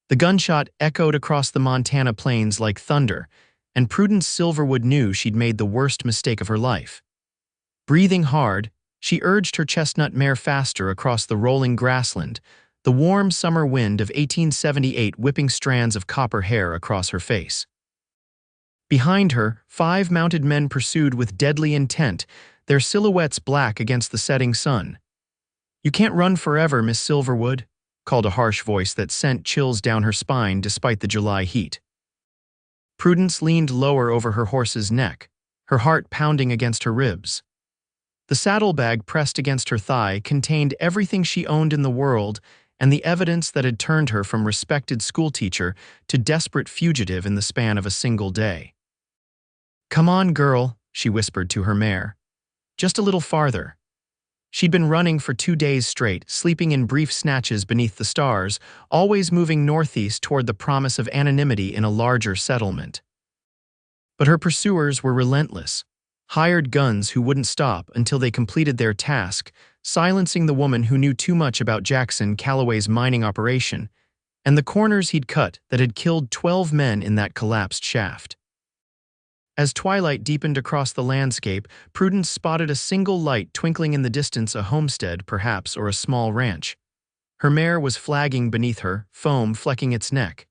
The gunshot echoed across the Montana plains like thunder, and Prudence Silverwood knew she'd made the worst mistake of her life. Breathing hard, she urged her chestnut mare faster across the rolling grassland, the warm summer wind of 1878 whipping strands of copper hair across her face. Behind her, 5 mounted men pursued with deadly intent, their silhouettes black against the setting sun. "You can't run forever, Miss Silverwood," called a harsh voice that sent chills down her spine despite the July heat. Prudence leaned lower over her horse's neck, her heart pounding against her ribs. The saddlebag pressed against her thigh contained everything she owned in the world and the evidence that had turned her from respected schoolteacher to desperate fugitive in the span of a single day. "Come on, girl," she whispered to her mare. "Just a little farther." She'd been running for 2 days straight, sleeping in brief snatches beneath the stars, always moving northeast toward the promise of anonymity in a larger settlement. But her pursuers were relentless, hired guns who wouldn't stop until they completed their task, silencing the woman who knew too much about Jackson Calloway's mining operation and the corners he'd cut that had killed 12 men in that collapsed shaft. As twilight deepened across the landscape, Prudence spotted a single light twinkling in the distance, a homestead, perhaps, or a small ranch. Her mare was flagging beneath her, foam flecking its neck.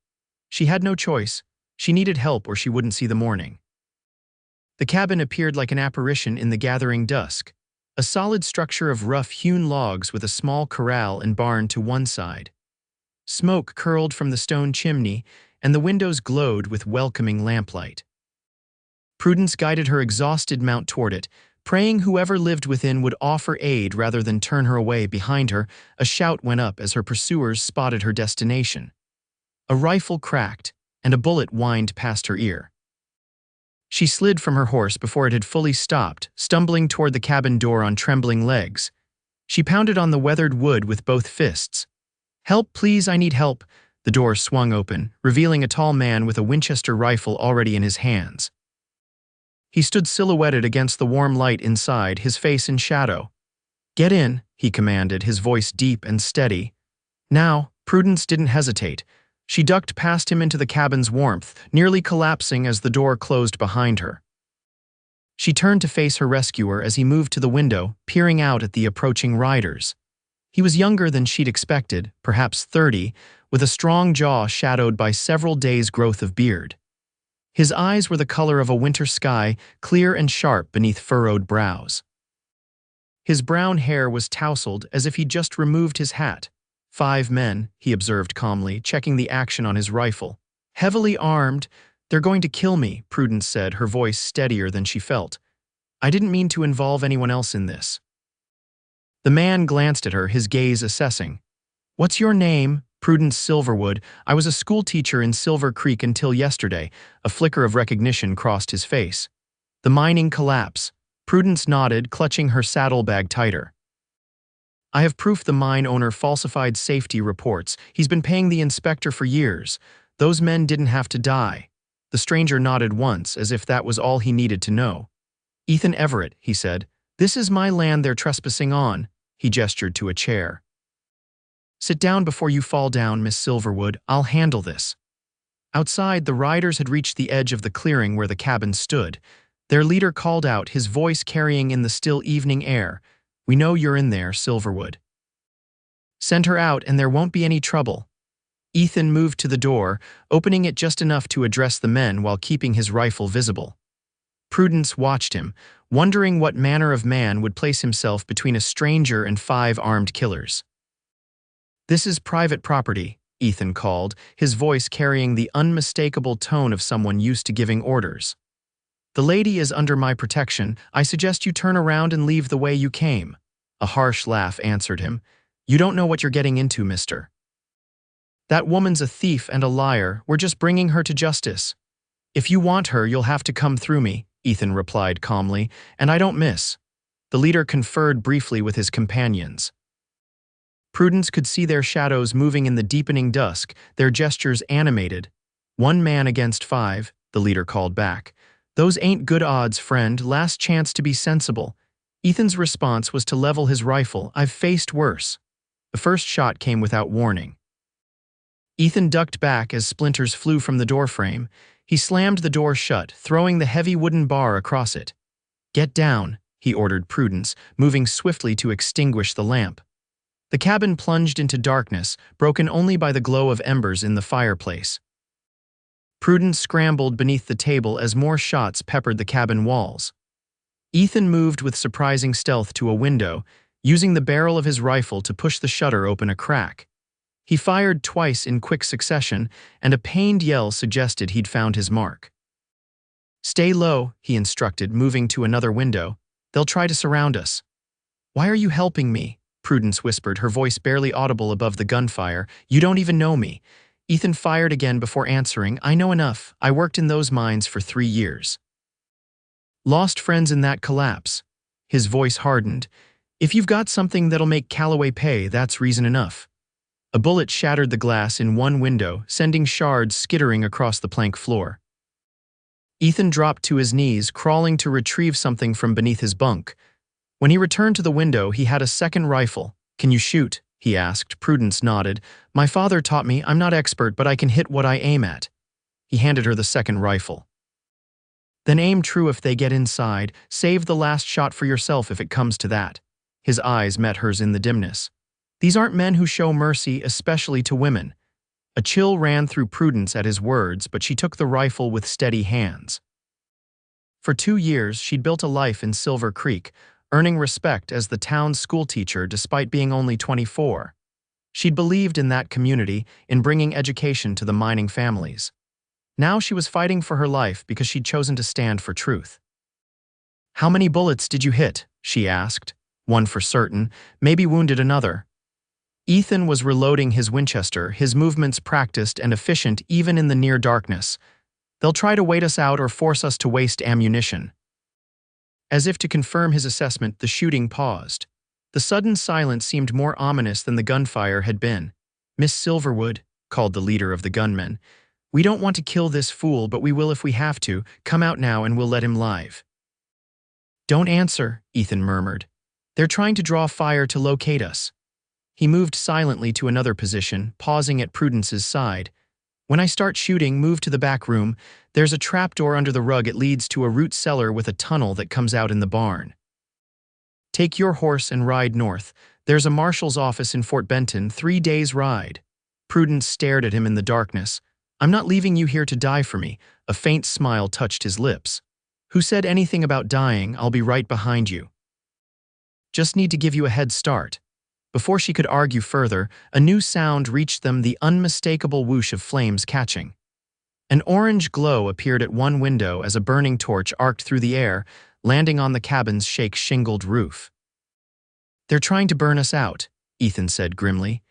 She had no choice. She needed help or she wouldn't see the morning. The cabin appeared like an apparition in the gathering dusk, a solid structure of rough-hewn logs with a small corral and barn to one side. Smoke curled from the stone chimney, and the windows glowed with welcoming lamplight. Prudence guided her exhausted mount toward it, praying whoever lived within would offer aid rather than turn her away. Behind her, a shout went up as her pursuers spotted her destination. A rifle cracked, and a bullet whined past her ear. She slid from her horse before it had fully stopped, stumbling toward the cabin door on trembling legs. She pounded on the weathered wood with both fists. "Help, please, I need help." The door swung open, revealing a tall man with a Winchester rifle already in his hands. He stood silhouetted against the warm light inside, his face in shadow. "Get in," he commanded, his voice deep and steady. Now, Prudence didn't hesitate. She ducked past him into the cabin's warmth, nearly collapsing as the door closed behind her. She turned to face her rescuer as he moved to the window, peering out at the approaching riders. He was younger than she'd expected, perhaps 30, with a strong jaw shadowed by several days' growth of beard. His eyes were the color of a winter sky, clear and sharp beneath furrowed brows. His brown hair was tousled as if he'd just removed his hat. 5 men, he observed calmly, checking the action on his rifle. "Heavily armed. They're going to kill me," Prudence said, her voice steadier than she felt. "I didn't mean to involve anyone else in this." The man glanced at her, his gaze assessing. "What's your name?" "Prudence Silverwood. I was a schoolteacher in Silver Creek until yesterday." A flicker of recognition crossed his face. "The mining collapse." Prudence nodded, clutching her saddlebag tighter. "I have proof the mine owner falsified safety reports. He's been paying the inspector for years. Those men didn't have to die." The stranger nodded once, as if that was all he needed to know. "Ethan Everett," he said. "This is my land they're trespassing on." He gestured to a chair. "Sit down before you fall down, Miss Silverwood. I'll handle this." Outside, the riders had reached the edge of the clearing where the cabin stood. Their leader called out, his voice carrying in the still evening air, "We know you're in there, Silverwood. Send her out and there won't be any trouble." Ethan moved to the door, opening it just enough to address the men while keeping his rifle visible. Prudence watched him, wondering what manner of man would place himself between a stranger and 5 armed killers. "This is private property," Ethan called, his voice carrying the unmistakable tone of someone used to giving orders. "The lady is under my protection. I suggest you turn around and leave the way you came." A harsh laugh answered him. "You don't know what you're getting into, mister. That woman's a thief and a liar. We're just bringing her to justice." "If you want her, you'll have to come through me," Ethan replied calmly, "and I don't miss." The leader conferred briefly with his companions. Prudence could see their shadows moving in the deepening dusk, their gestures animated. "1 man against 5, the leader called back. "Those ain't good odds, friend. Last chance to be sensible." Ethan's response was to level his rifle. "I've faced worse." The first shot came without warning. Ethan ducked back as splinters flew from the doorframe. He slammed the door shut, throwing the heavy wooden bar across it. "Get down," he ordered Prudence, moving swiftly to extinguish the lamp. The cabin plunged into darkness, broken only by the glow of embers in the fireplace. Prudence scrambled beneath the table as more shots peppered the cabin walls. Ethan moved with surprising stealth to a window, using the barrel of his rifle to push the shutter open a crack. He fired twice in quick succession, and a pained yell suggested he'd found his mark. "Stay low," he instructed, moving to another window. "They'll try to surround us." "Why are you helping me?" Prudence whispered, her voice barely audible above the gunfire. "You don't even know me." Ethan fired again before answering. "I know enough. I worked in those mines for 3 years." "Lost friends in that collapse." His voice hardened. "If you've got something that'll make Calloway pay, that's reason enough." A bullet shattered the glass in one window, sending shards skittering across the plank floor. Ethan dropped to his knees, crawling to retrieve something from beneath his bunk. When he returned to the window, he had a second rifle. "Can you shoot?" he asked. Prudence nodded. "My father taught me. I'm not expert, but I can hit what I aim at." He handed her the second rifle. "Then aim true if they get inside. Save the last shot for yourself if it comes to that." His eyes met hers in the dimness. "These aren't men who show mercy, especially to women." A chill ran through Prudence at his words, but she took the rifle with steady hands. For 2 years, she'd built a life in Silver Creek, earning respect as the town's schoolteacher despite being only 24. She'd believed in that community, in bringing education to the mining families. Now she was fighting for her life because she'd chosen to stand for truth. "How many bullets did you hit?" she asked. "One for certain, maybe wounded another." Ethan was reloading his Winchester, his movements practiced and efficient even in the near darkness. "They'll try to wait us out or force us to waste ammunition." As if to confirm his assessment, the shooting paused. The sudden silence seemed more ominous than the gunfire had been. "Miss Silverwood," called the leader of the gunmen, "we don't want to kill this fool, but we will if we have to. Come out now and we'll let him live." "Don't answer," Ethan murmured. "They're trying to draw fire to locate us." He moved silently to another position, pausing at Prudence's side. "When I start shooting, move to the back room. There's a trapdoor under the rug. It leads to a root cellar with a tunnel that comes out in the barn. Take your horse and ride north. There's a marshal's office in Fort Benton, 3 days' ride." Prudence stared at him in the darkness. "I'm not leaving you here to die for me." A faint smile touched his lips. "Who said anything about dying? I'll be right behind you. Just need to give you a head start." Before she could argue further, a new sound reached them, the unmistakable whoosh of flames catching. An orange glow appeared at one window as a burning torch arced through the air, landing on the cabin's shingled roof. "They're trying to burn us out," Ethan said grimly.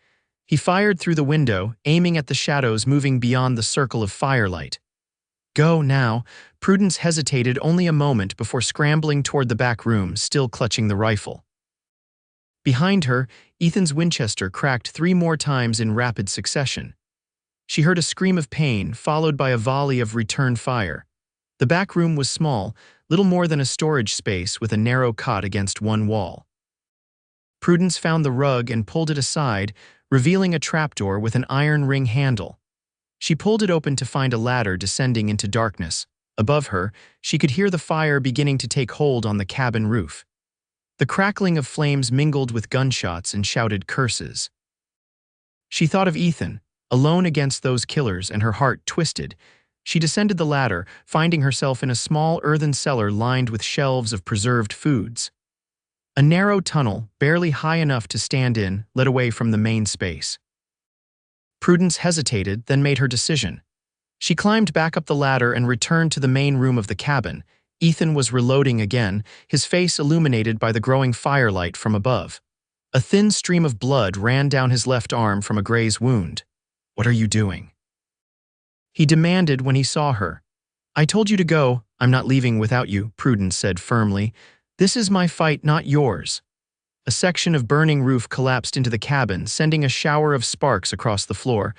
He fired through the window, aiming at the shadows moving beyond the circle of firelight. "Go now." Prudence hesitated only a moment before scrambling toward the back room, still clutching the rifle. Behind her, Ethan's Winchester cracked 3 more times in rapid succession. She heard a scream of pain, followed by a volley of return fire. The back room was small, little more than a storage space with a narrow cot against one wall. Prudence found the rug and pulled it aside, revealing a trapdoor with an iron ring handle. She pulled it open to find a ladder descending into darkness. Above her, she could hear the fire beginning to take hold on the cabin roof. The crackling of flames mingled with gunshots and shouted curses. She thought of Ethan, alone against those killers, and her heart twisted. She descended the ladder, finding herself in a small earthen cellar lined with shelves of preserved foods. A narrow tunnel, barely high enough to stand in, led away from the main space. Prudence hesitated, then made her decision. She climbed back up the ladder and returned to the main room of the cabin. Ethan was reloading again, his face illuminated by the growing firelight from above. A thin stream of blood ran down his left arm from a graze wound. "What are you doing?" he demanded when he saw her. "I told you to go. I'm not leaving without you," Prudence said firmly. "This is my fight, not yours." A section of burning roof collapsed into the cabin, sending a shower of sparks across the floor.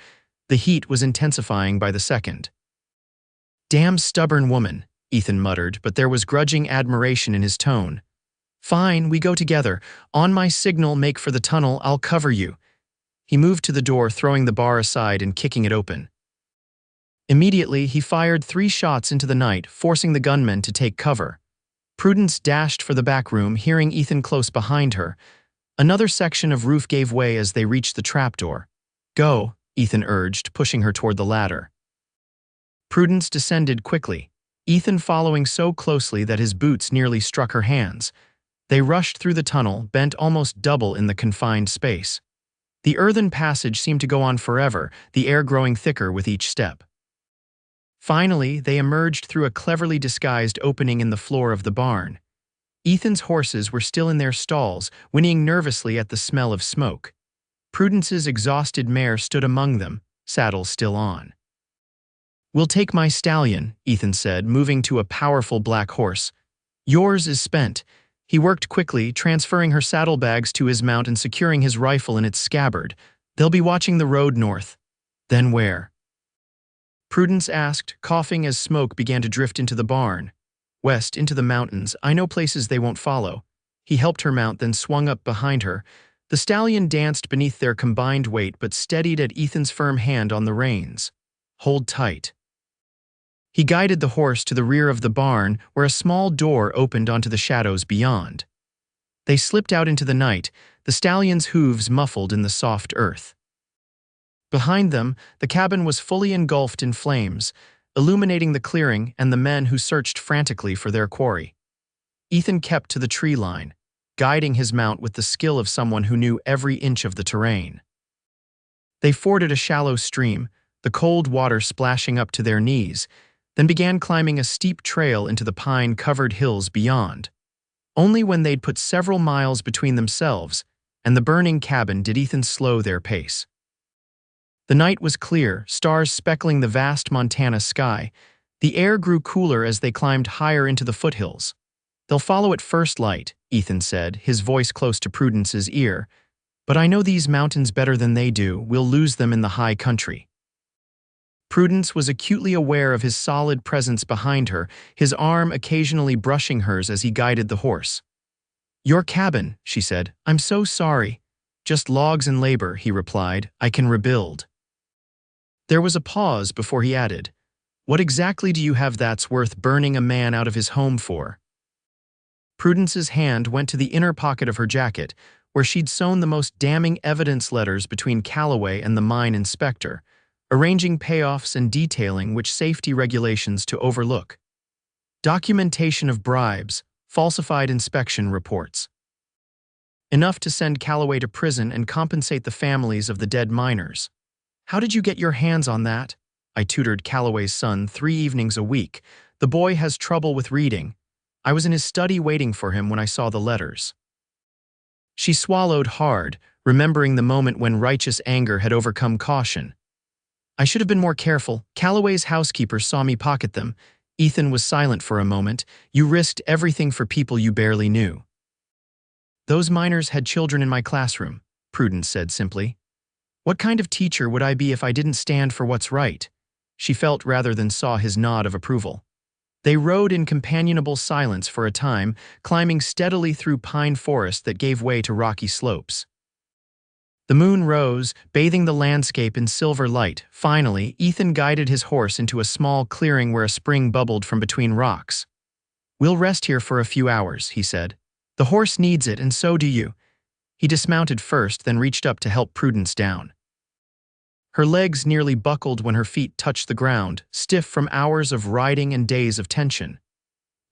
The heat was intensifying by the second. "Damn stubborn woman," Ethan muttered, but there was grudging admiration in his tone. "Fine, we go together. On my signal, make for the tunnel, I'll cover you." He moved to the door, throwing the bar aside and kicking it open. Immediately, he fired 3 shots into the night, forcing the gunmen to take cover. Prudence dashed for the back room, hearing Ethan close behind her. Another section of roof gave way as they reached the trapdoor. "Go," Ethan urged, pushing her toward the ladder. Prudence descended quickly, Ethan following so closely that his boots nearly struck her hands. They rushed through the tunnel, bent almost double in the confined space. The earthen passage seemed to go on forever, the air growing thicker with each step. Finally, they emerged through a cleverly disguised opening in the floor of the barn. Ethan's horses were still in their stalls, whinnying nervously at the smell of smoke. Prudence's exhausted mare stood among them, saddle still on. "We'll take my stallion," Ethan said, moving to a powerful black horse. "Yours is spent." He worked quickly, transferring her saddlebags to his mount and securing his rifle in its scabbard. "They'll be watching the road north." "Then where?" Prudence asked, coughing as smoke began to drift into the barn. "West, into the mountains. I know places they won't follow." He helped her mount, then swung up behind her. The stallion danced beneath their combined weight but steadied at Ethan's firm hand on the reins. "Hold tight." He guided the horse to the rear of the barn, where a small door opened onto the shadows beyond. They slipped out into the night, the stallion's hooves muffled in the soft earth. Behind them, the cabin was fully engulfed in flames, illuminating the clearing and the men who searched frantically for their quarry. Ethan kept to the tree line, guiding his mount with the skill of someone who knew every inch of the terrain. They forded a shallow stream, the cold water splashing up to their knees, then began climbing a steep trail into the pine-covered hills beyond. Only when they'd put several miles between themselves and the burning cabin did Ethan slow their pace. The night was clear, stars speckling the vast Montana sky. The air grew cooler as they climbed higher into the foothills. "They'll follow at first light," Ethan said, his voice close to Prudence's ear. "But I know these mountains better than they do. We'll lose them in the high country." Prudence was acutely aware of his solid presence behind her, his arm occasionally brushing hers as he guided the horse. "Your cabin," she said. "I'm so sorry." "Just logs and labor," he replied. "I can rebuild." There was a pause before he added, "What exactly do you have that's worth burning a man out of his home for?" Prudence's hand went to the inner pocket of her jacket, where she'd sewn the most damning evidence letters between Cowboy and the mine inspector, arranging payoffs and detailing which safety regulations to overlook. Documentation of bribes, falsified inspection reports. Enough to send Calloway to prison and compensate the families of the dead miners. "How did you get your hands on that?" "I tutored Calloway's son 3 evenings a week. The boy has trouble with reading. I was in his study waiting for him when I saw the letters." She swallowed hard, remembering the moment when righteous anger had overcome caution. "I should have been more careful. Calloway's housekeeper saw me pocket them." Ethan was silent for a moment. "You risked everything for people you barely knew." "Those miners had children in my classroom," Prudence said simply. "What kind of teacher would I be if I didn't stand for what's right?" She felt rather than saw his nod of approval. They rode in companionable silence for a time, climbing steadily through pine forest that gave way to rocky slopes. The moon rose, bathing the landscape in silver light. Finally, Ethan guided his horse into a small clearing where a spring bubbled from between rocks. "We'll rest here for a few hours," he said. "The horse needs it, and so do you." He dismounted first, then reached up to help Prudence down. Her legs nearly buckled when her feet touched the ground, stiff from hours of riding and days of tension.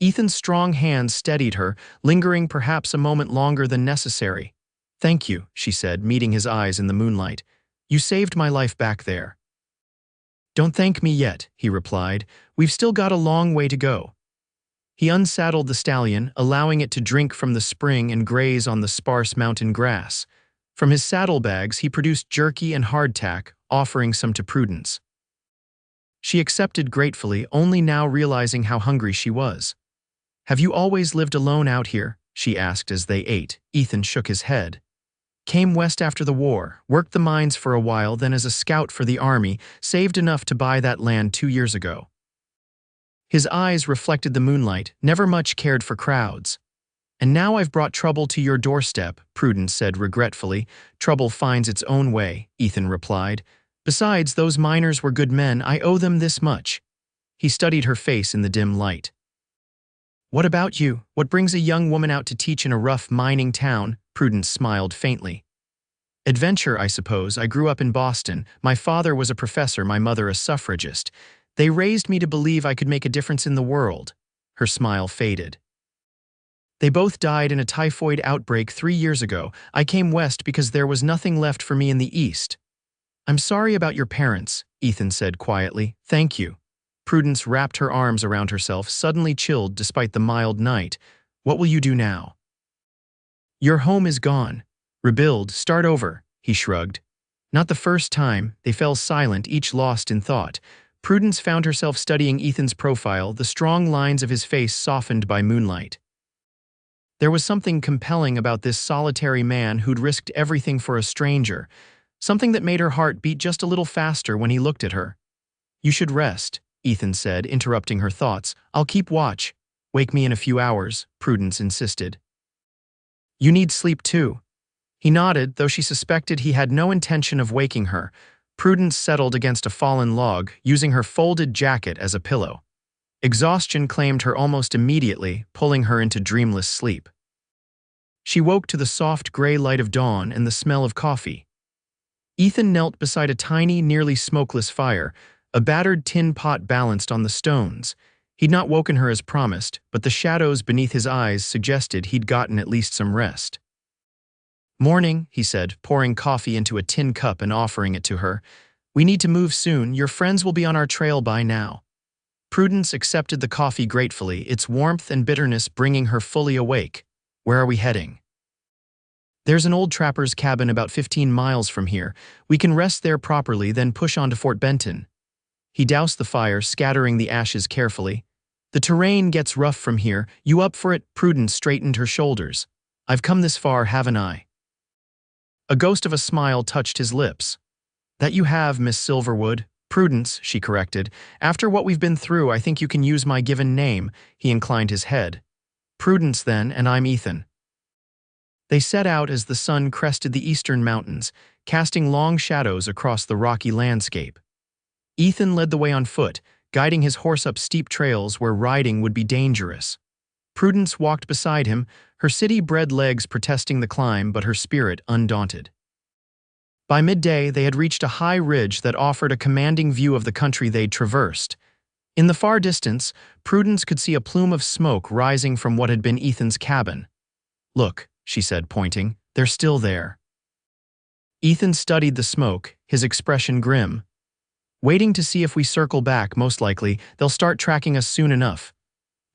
Ethan's strong hands steadied her, lingering perhaps a moment longer than necessary. "Thank you," she said, meeting his eyes in the moonlight. "You saved my life back there." "Don't thank me yet," he replied. "We've still got a long way to go." He unsaddled the stallion, allowing it to drink from the spring and graze on the sparse mountain grass. From his saddlebags, he produced jerky and hardtack, offering some to Prudence. She accepted gratefully, only now realizing how hungry she was. "Have you always lived alone out here?" she asked as they ate. Ethan shook his head. "Came west after the war, worked the mines for a while, then as a scout for the army, saved enough to buy that land 2 years ago." His eyes reflected the moonlight, never much cared for crowds. "And now I've brought trouble to your doorstep," Prudence said regretfully. "Trouble finds its own way," Ethan replied. "Besides, those miners were good men. I owe them this much." He studied her face in the dim light. "What about you? What brings a young woman out to teach in a rough mining town?" Prudence smiled faintly. "Adventure, I suppose. I grew up in Boston. My father was a professor, my mother a suffragist. They raised me to believe I could make a difference in the world." Her smile faded. "They both died in a typhoid outbreak 3 years ago. I came west because there was nothing left for me in the east." "I'm sorry about your parents," Ethan said quietly. "Thank you." Prudence wrapped her arms around herself, suddenly chilled despite the mild night. "What will you do now?" "Your home is gone. Rebuild, start over," he shrugged. Not the first time. They fell silent, each lost in thought. Prudence found herself studying Ethan's profile, the strong lines of his face softened by moonlight. There was something compelling about this solitary man who'd risked everything for a stranger, something that made her heart beat just a little faster when he looked at her. "You should rest," Ethan said, interrupting her thoughts. "I'll keep watch." "Wake me in a few hours," Prudence insisted. "You need sleep too." He nodded, though she suspected he had no intention of waking her. Prudence settled against a fallen log, using her folded jacket as a pillow. Exhaustion claimed her almost immediately, pulling her into dreamless sleep. She woke to the soft gray light of dawn and the smell of coffee. Ethan knelt beside a tiny, nearly smokeless fire, a battered tin pot balanced on the stones. He'd not woken her as promised, but the shadows beneath his eyes suggested he'd gotten at least some rest. "Morning," he said, pouring coffee into a tin cup and offering it to her. "We need to move soon. Your friends will be on our trail by now." Prudence accepted the coffee gratefully, its warmth and bitterness bringing her fully awake. "Where are we heading?" "There's an old trapper's cabin about 15 miles from here. We can rest there properly, then push on to Fort Benton." He doused the fire, scattering the ashes carefully. "The terrain gets rough from here. You up for it?" Prudence straightened her shoulders. "I've come this far, haven't I?" A ghost of a smile touched his lips. "That you have, Miss Silverwood." "Prudence," she corrected. "After what we've been through, I think you can use my given name." He inclined his head. "Prudence, then, and I'm Ethan." They set out as the sun crested the eastern mountains, casting long shadows across the rocky landscape. Ethan led the way on foot, guiding his horse up steep trails where riding would be dangerous. Prudence walked beside him, her city-bred legs protesting the climb but her spirit undaunted. By midday, they had reached a high ridge that offered a commanding view of the country they'd traversed. In the far distance, Prudence could see a plume of smoke rising from what had been Ethan's cabin. "Look," she said, pointing, "they're still there." Ethan studied the smoke, his expression grim. "Waiting to see if we circle back, most likely. They'll start tracking us soon enough."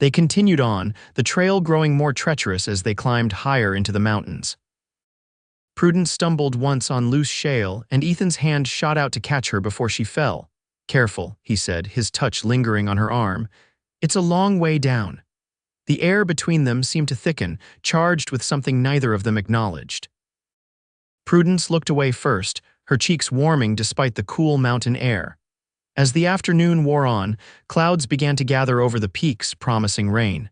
They continued on, the trail growing more treacherous as they climbed higher into the mountains. Prudence stumbled once on loose shale, and Ethan's hand shot out to catch her before she fell. "Careful," he said, his touch lingering on her arm. "It's a long way down." The air between them seemed to thicken, charged with something neither of them acknowledged. Prudence looked away first, her cheeks warming despite the cool mountain air. As the afternoon wore on, clouds began to gather over the peaks, promising rain.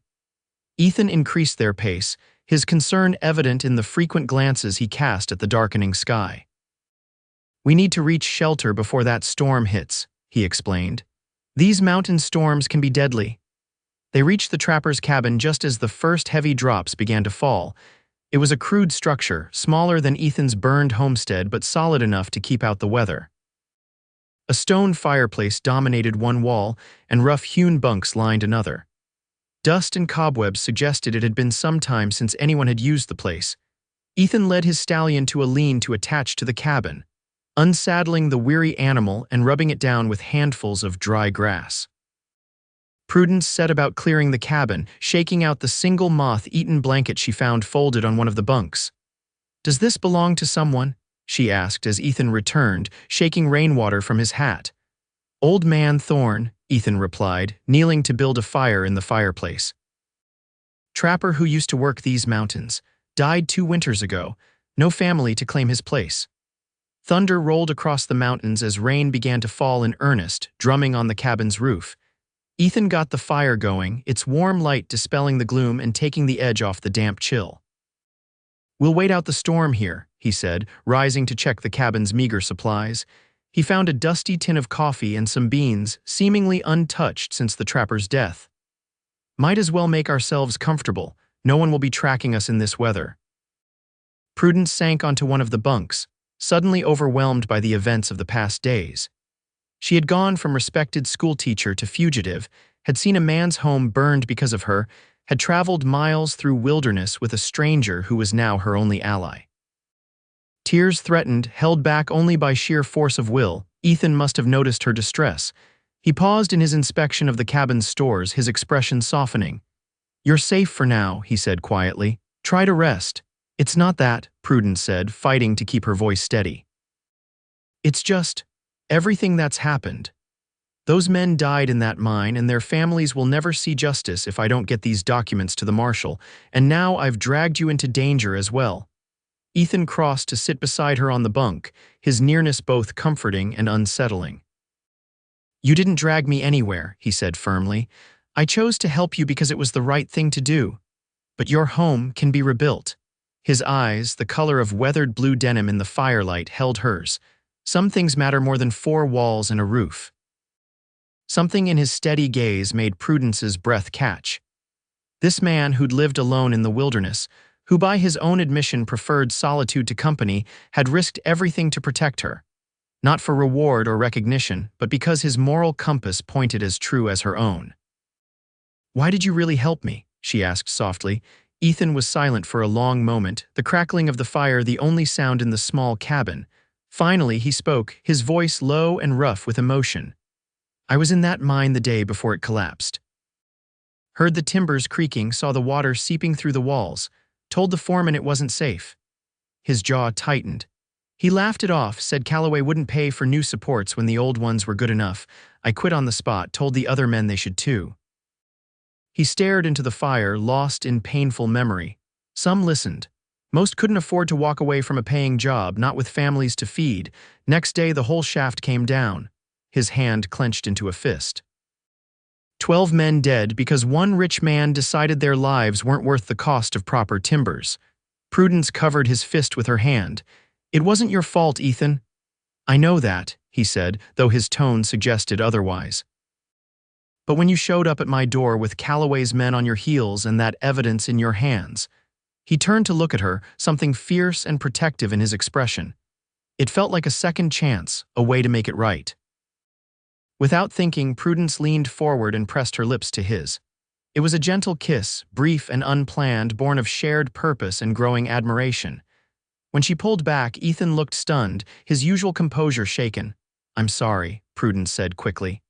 Ethan increased their pace, his concern evident in the frequent glances he cast at the darkening sky. "We need to reach shelter before that storm hits," he explained. "These mountain storms can be deadly." They reached the trapper's cabin just as the first heavy drops began to fall. It was a crude structure, smaller than Ethan's burned homestead but solid enough to keep out the weather. A stone fireplace dominated one wall, and rough-hewn bunks lined another. Dust and cobwebs suggested it had been some time since anyone had used the place. Ethan led his stallion to a lean-to attached to the cabin, unsaddling the weary animal and rubbing it down with handfuls of dry grass. Prudence set about clearing the cabin, shaking out the single moth-eaten blanket she found folded on one of the bunks. "Does this belong to someone?" she asked as Ethan returned, shaking rainwater from his hat. "Old Man Thorne," Ethan replied, kneeling to build a fire in the fireplace. "Trapper who used to work these mountains. Died 2 winters ago. No family to claim his place." Thunder rolled across the mountains as rain began to fall in earnest, drumming on the cabin's roof. Ethan got the fire going, its warm light dispelling the gloom and taking the edge off the damp chill. "We'll wait out the storm here," he said, rising to check the cabin's meager supplies. He found a dusty tin of coffee and some beans, seemingly untouched since the trapper's death. "Might as well make ourselves comfortable. No one will be tracking us in this weather." Prudence sank onto one of the bunks, suddenly overwhelmed by the events of the past days. She had gone from respected schoolteacher to fugitive, had seen a man's home burned because of her, had traveled miles through wilderness with a stranger who was now her only ally. Tears threatened, held back only by sheer force of will, Ethan must have noticed her distress. He paused in his inspection of the cabin's stores, his expression softening. "You're safe for now," he said quietly. "Try to rest." "It's not that," Prudence said, fighting to keep her voice steady. "It's just everything that's happened. Those men died in that mine, and their families will never see justice if I don't get these documents to the marshal, and now I've dragged you into danger as well." Ethan crossed to sit beside her on the bunk, his nearness both comforting and unsettling. "You didn't drag me anywhere," he said firmly. "I chose to help you because it was the right thing to do. But your home can be rebuilt." His eyes, the color of weathered blue denim in the firelight, held hers. Some things matter more than four walls and a roof. Something in his steady gaze made Prudence's breath catch. This man who'd lived alone in the wilderness, who by his own admission preferred solitude to company, had risked everything to protect her. Not for reward or recognition, but because his moral compass pointed as true as her own. "Why did you really help me?" she asked softly. Ethan was silent for a long moment, the crackling of the fire the only sound in the small cabin. Finally he spoke, his voice low and rough with emotion. "I was in that mine the day before it collapsed. Heard the timbers creaking, saw the water seeping through the walls, told the foreman it wasn't safe." His jaw tightened. He laughed it off, said Cowboy wouldn't pay for new supports when the old ones were good enough. "I quit on the spot, told the other men they should too." He stared into the fire, lost in painful memory. Some listened. Most couldn't afford to walk away from a paying job, not with families to feed. Next day the whole shaft came down. His hand clenched into a fist. 12 men dead because one rich man decided their lives weren't worth the cost of proper timbers. Prudence covered his fist with her hand. "It wasn't your fault, Ethan." "I know that," he said, though his tone suggested otherwise. "But when you showed up at my door with Calloway's men on your heels and that evidence in your hands." He turned to look at her, something fierce and protective in his expression. It felt like a second chance, a way to make it right. Without thinking, Prudence leaned forward and pressed her lips to his. It was a gentle kiss, brief and unplanned, born of shared purpose and growing admiration. When she pulled back, Ethan looked stunned, his usual composure shaken. "I'm sorry," Prudence said quickly.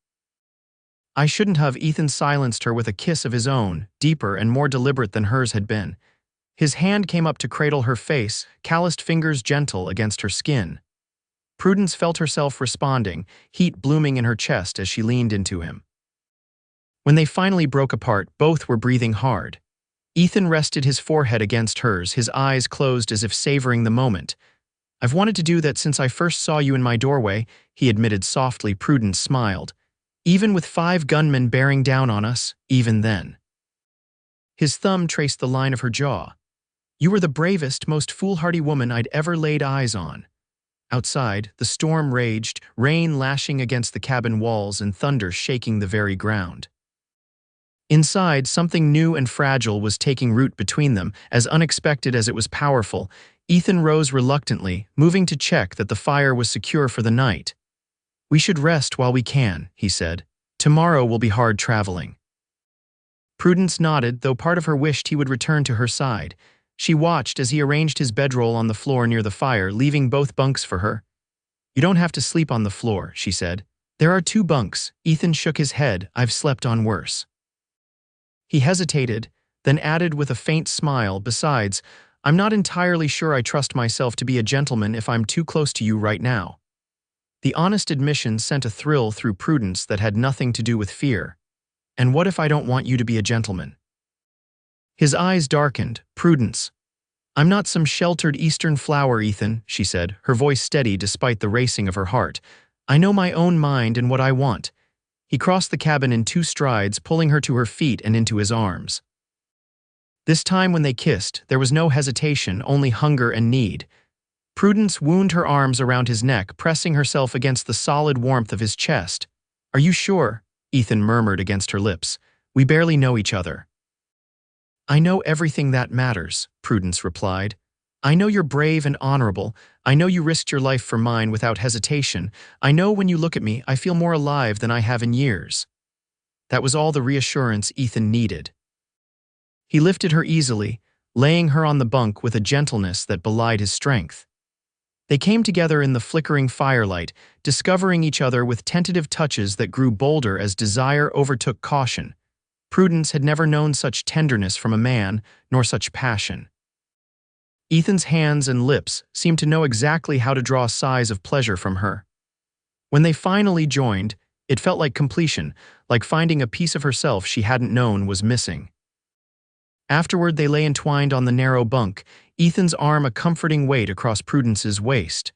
"I shouldn't have." Ethan silenced her with a kiss of his own, deeper and more deliberate than hers had been. His hand came up to cradle her face, calloused fingers gentle against her skin. Prudence felt herself responding, heat blooming in her chest as she leaned into him. When they finally broke apart, both were breathing hard. Ethan rested his forehead against hers, his eyes closed as if savoring the moment. "I've wanted to do that since I first saw you in my doorway," he admitted softly. Prudence smiled. "Even with 5 gunmen bearing down on us, even then." His thumb traced the line of her jaw. "You were the bravest, most foolhardy woman I'd ever laid eyes on." Outside, the storm raged, rain lashing against the cabin walls and thunder shaking the very ground. Inside, something new and fragile was taking root between them, as unexpected as it was powerful. Ethan rose reluctantly, moving to check that the fire was secure for the night. "We should rest while we can," he said. "Tomorrow will be hard traveling." Prudence nodded, though part of her wished he would return to her side. She watched as he arranged his bedroll on the floor near the fire, leaving both bunks for her. "You don't have to sleep on the floor," she said. "There are 2 bunks." Ethan shook his head. "I've slept on worse." He hesitated, then added with a faint smile, "Besides, I'm not entirely sure I trust myself to be a gentleman if I'm too close to you right now." The honest admission sent a thrill through Prudence that had nothing to do with fear. "And what if I don't want you to be a gentleman?" His eyes darkened. "Prudence, I'm not some sheltered eastern flower, Ethan," she said, her voice steady despite the racing of her heart. "I know my own mind and what I want." He crossed the cabin in 2 strides, pulling her to her feet and into his arms. This time when they kissed, there was no hesitation, only hunger and need. Prudence wound her arms around his neck, pressing herself against the solid warmth of his chest. "Are you sure?" Ethan murmured against her lips. "We barely know each other." "I know everything that matters," Prudence replied. "I know you're brave and honorable. I know you risked your life for mine without hesitation. I know when you look at me, I feel more alive than I have in years." That was all the reassurance Ethan needed. He lifted her easily, laying her on the bunk with a gentleness that belied his strength. They came together in the flickering firelight, discovering each other with tentative touches that grew bolder as desire overtook caution. Prudence had never known such tenderness from a man, nor such passion. Ethan's hands and lips seemed to know exactly how to draw sighs of pleasure from her. When they finally joined, it felt like completion, like finding a piece of herself she hadn't known was missing. Afterward, they lay entwined on the narrow bunk, Ethan's arm a comforting weight across Prudence's waist.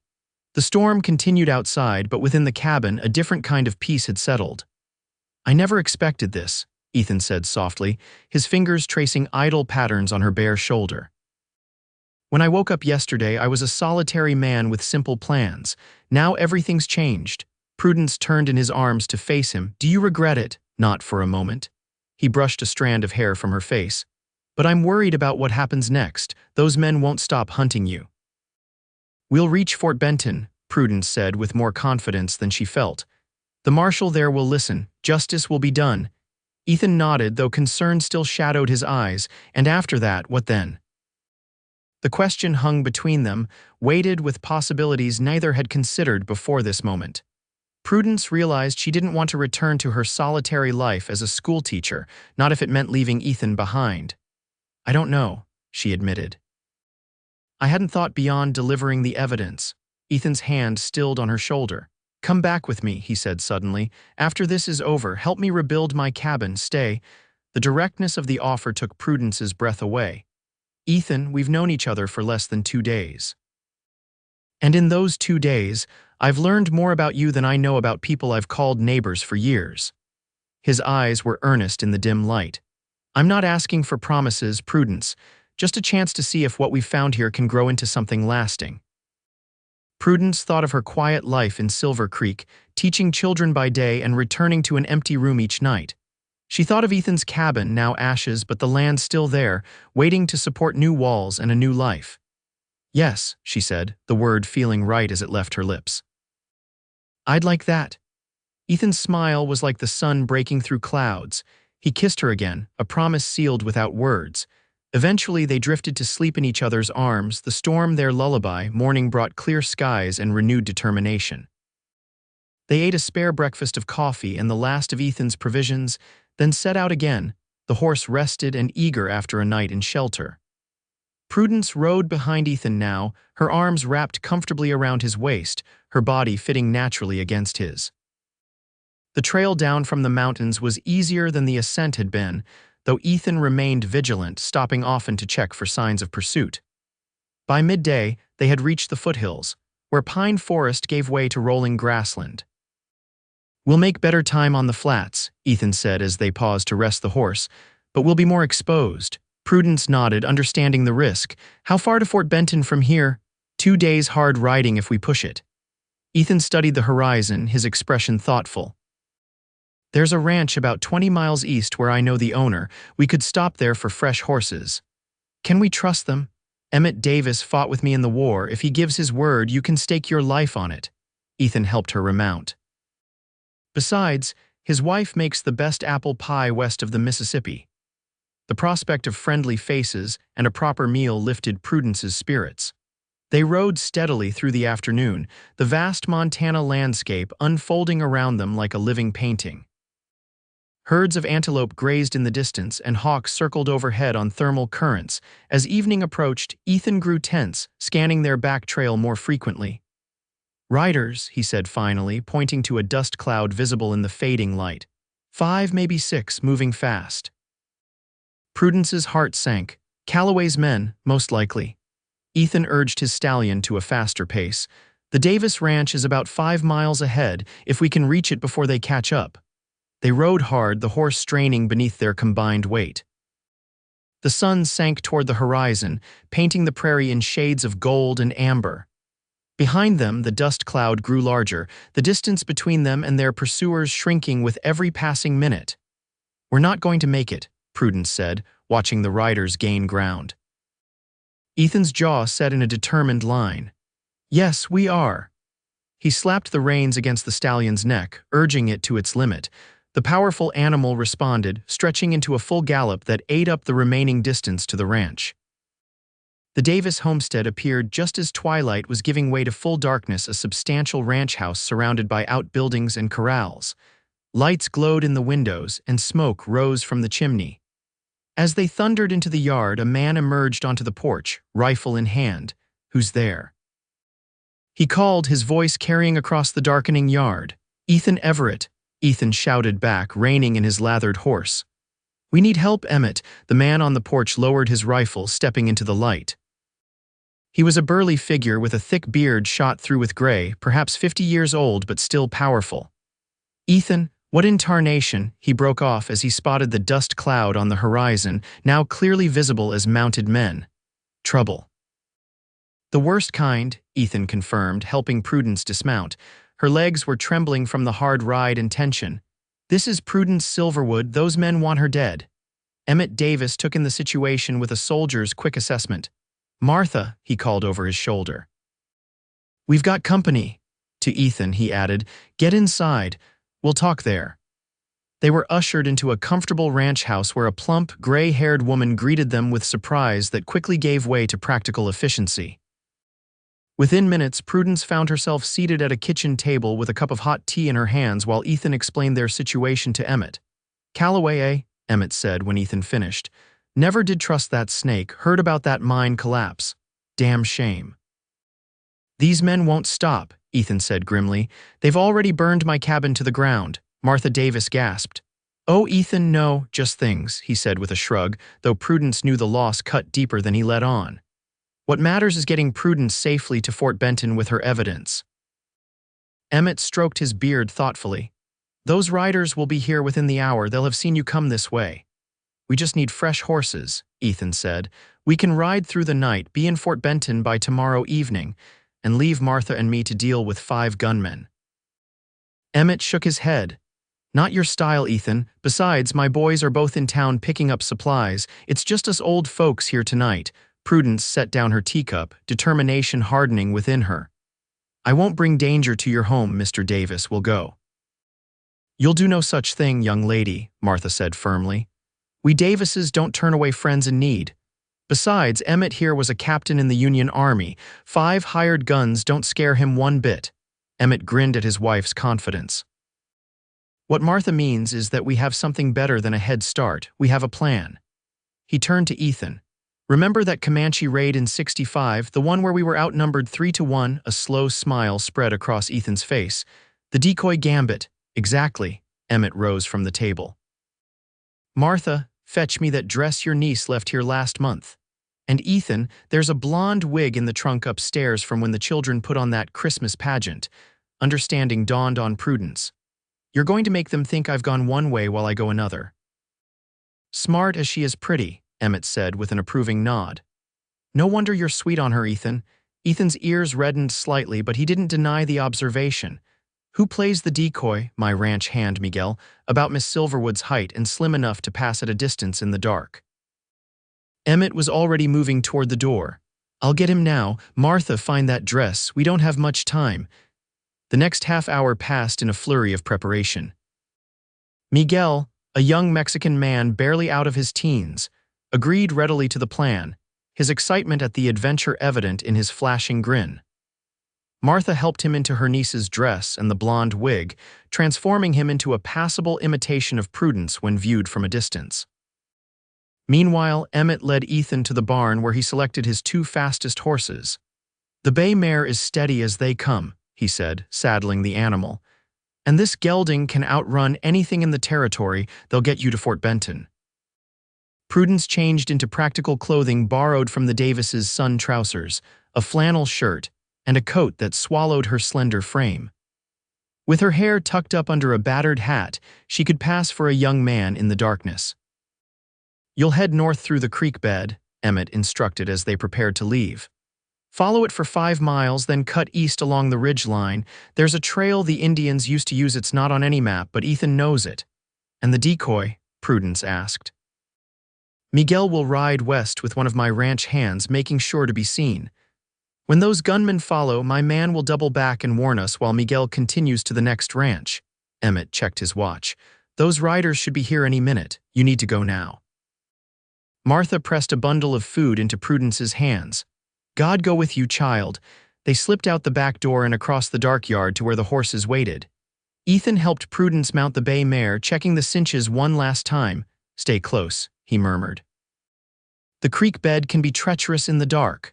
The storm continued outside, but within the cabin, a different kind of peace had settled. "I never expected this," Ethan said softly, his fingers tracing idle patterns on her bare shoulder. "When I woke up yesterday, I was a solitary man with simple plans. Now everything's changed." Prudence turned in his arms to face him. "Do you regret it?" "Not for a moment." He brushed a strand of hair from her face. "But I'm worried about what happens next. Those men won't stop hunting you." "We'll reach Fort Benton," Prudence said with more confidence than she felt. "The marshal there will listen. Justice will be done." Ethan nodded, though concern still shadowed his eyes. "And after that, what then?" The question hung between them, weighted with possibilities neither had considered before this moment. Prudence realized she didn't want to return to her solitary life as a schoolteacher, not if it meant leaving Ethan behind. "I don't know," she admitted. "I hadn't thought beyond delivering the evidence." Ethan's hand stilled on her shoulder. "Come back with me," he said suddenly. "After this is over, help me rebuild my cabin. Stay." The directness of the offer took Prudence's breath away. "Ethan, we've known each other for less than 2 days. And in those 2 days, I've learned more about you than I know about people I've called neighbors for years." His eyes were earnest in the dim light. "I'm not asking for promises, Prudence, just a chance to see if what we've found here can grow into something lasting." Prudence thought of her quiet life in Silver Creek, teaching children by day and returning to an empty room each night. She thought of Ethan's cabin, now ashes, but the land still there, waiting to support new walls and a new life. "Yes," she said, the word feeling right as it left her lips. "I'd like that." Ethan's smile was like the sun breaking through clouds. He kissed her again, a promise sealed without words. Eventually, they drifted to sleep in each other's arms, the storm their lullaby. Morning brought clear skies and renewed determination. They ate a spare breakfast of coffee and the last of Ethan's provisions, then set out again, the horse rested and eager after a night in shelter. Prudence rode behind Ethan now, her arms wrapped comfortably around his waist, her body fitting naturally against his. The trail down from the mountains was easier than the ascent had been, though Ethan remained vigilant, stopping often to check for signs of pursuit. By midday, they had reached the foothills, where pine forest gave way to rolling grassland. "We'll make better time on the flats," Ethan said as they paused to rest the horse, "but we'll be more exposed." Prudence nodded, understanding the risk. "How far to Fort Benton from here?" 2 days hard riding if we push it." Ethan studied the horizon, his expression thoughtful. "There's a ranch about 20 miles east where I know the owner. We could stop there for fresh horses." "Can we trust them?" "Emmett Davis fought with me in the war. If he gives his word, you can stake your life on it." Ethan helped her remount. "Besides, his wife makes the best apple pie west of the Mississippi." The prospect of friendly faces and a proper meal lifted Prudence's spirits. They rode steadily through the afternoon, the vast Montana landscape unfolding around them like a living painting. Herds of antelope grazed in the distance and hawks circled overhead on thermal currents. As evening approached, Ethan grew tense, scanning their back trail more frequently. "Riders," he said finally, pointing to a dust cloud visible in the fading light. 5, maybe 6, moving fast. Prudence's heart sank. Calloway's men, most likely. Ethan urged his stallion to a faster pace. "The Davis Ranch is about 5 miles ahead, if we can reach it before they catch up." They rode hard, the horse straining beneath their combined weight. The sun sank toward the horizon, painting the prairie in shades of gold and amber. Behind them, the dust cloud grew larger, the distance between them and their pursuers shrinking with every passing minute. "We're not going to make it," Prudence said, watching the riders gain ground. Ethan's jaw set in a determined line. "Yes, we are." He slapped the reins against the stallion's neck, urging it to its limit. The powerful animal responded, stretching into a full gallop that ate up the remaining distance to the ranch. The Davis homestead appeared just as twilight was giving way to full darkness, a substantial ranch house surrounded by outbuildings and corrals. Lights glowed in the windows, and smoke rose from the chimney. As they thundered into the yard, a man emerged onto the porch, rifle in hand. "Who's there?" He called, his voice carrying across the darkening yard. "Ethan Everett," Ethan shouted back, reining in his lathered horse. "We need help, Emmett." The man on the porch lowered his rifle, stepping into the light. He was a burly figure with a thick beard shot through with gray, perhaps 50 years old but still powerful. "Ethan, what in tarnation?" He broke off as he spotted the dust cloud on the horizon, now clearly visible as mounted men. "Trouble." "The worst kind," Ethan confirmed, helping Prudence dismount. Her legs were trembling from the hard ride and tension. "This is Prudence Silverwood. Those men want her dead." Emmett Davis took in the situation with a soldier's quick assessment. "Martha," he called over his shoulder. "We've got company." To Ethan, he added, "Get inside. We'll talk there." They were ushered into a comfortable ranch house where a plump, gray-haired woman greeted them with surprise that quickly gave way to practical efficiency. Within minutes, Prudence found herself seated at a kitchen table with a cup of hot tea in her hands while Ethan explained their situation to Emmett. "Cowboy, eh?" Emmett said when Ethan finished. "Never did trust that snake. Heard about that mine collapse. Damn shame." "These men won't stop," Ethan said grimly. "They've already burned my cabin to the ground." Martha Davis gasped. "Oh, Ethan, no, just things," he said with a shrug, though Prudence knew the loss cut deeper than he let on. "What matters is getting Prudence safely to Fort Benton with her evidence." Emmett stroked his beard thoughtfully. "Those riders will be here within the hour. They'll have seen you come this way." "We just need fresh horses," Ethan said. "We can ride through the night, be in Fort Benton by tomorrow evening, and leave Martha and me to deal with 5 gunmen." Emmett shook his head. "Not your style, Ethan. Besides, my boys are both in town picking up supplies. It's just us old folks here tonight." Prudence set down her teacup, determination hardening within her. "I won't bring danger to your home, Mr. Davis. We'll go." "You'll do no such thing, young lady," Martha said firmly. "We Davises don't turn away friends in need. Besides, Emmett here was a captain in the Union Army. 5 hired guns don't scare him one bit." Emmett grinned at his wife's confidence. "What Martha means is that we have something better than a head start. We have a plan." He turned to Ethan. "Remember that Comanche raid in '65, the one where we were outnumbered 3-1? A slow smile spread across Ethan's face. "The decoy gambit." "Exactly." Emmett rose from the table. "Martha, fetch me that dress your niece left here last month. And Ethan, there's a blonde wig in the trunk upstairs from when the children put on that Christmas pageant." Understanding dawned on Prudence. "You're going to make them think I've gone one way while I go another." "Smart as she is pretty," Emmett said with an approving nod. "No wonder you're sweet on her, Ethan." Ethan's ears reddened slightly, but he didn't deny the observation. "Who plays the decoy?" "My ranch hand, Miguel, about Miss Silverwood's height and slim enough to pass at a distance in the dark." Emmett was already moving toward the door. "I'll get him now. Martha, find that dress. We don't have much time." The next half-hour passed in a flurry of preparation. Miguel, a young Mexican man barely out of his teens, agreed readily to the plan, his excitement at the adventure evident in his flashing grin. Martha helped him into her niece's dress and the blonde wig, transforming him into a passable imitation of Prudence when viewed from a distance. Meanwhile, Emmett led Ethan to the barn where he selected his 2 fastest horses. "The bay mare is steady as they come," he said, saddling the animal. "And this gelding can outrun anything in the territory. They'll get you to Fort Benton." Prudence changed into practical clothing borrowed from the Davises' sun trousers, a flannel shirt, and a coat that swallowed her slender frame. With her hair tucked up under a battered hat, she could pass for a young man in the darkness. "You'll head north through the creek bed," Emmett instructed as they prepared to leave. "Follow it for 5 miles, then cut east along the ridge line. There's a trail the Indians used to use. It's not on any map, but Ethan knows it." "And the decoy?" Prudence asked. "Miguel will ride west with one of my ranch hands, making sure to be seen. When those gunmen follow, my man will double back and warn us while Miguel continues to the next ranch." Emmett checked his watch. "Those riders should be here any minute. You need to go now." Martha pressed a bundle of food into Prudence's hands. "God go with you, child." They slipped out the back door and across the dark yard to where the horses waited. Ethan helped Prudence mount the bay mare, checking the cinches one last time. "Stay close," he murmured. "The creek bed can be treacherous in the dark."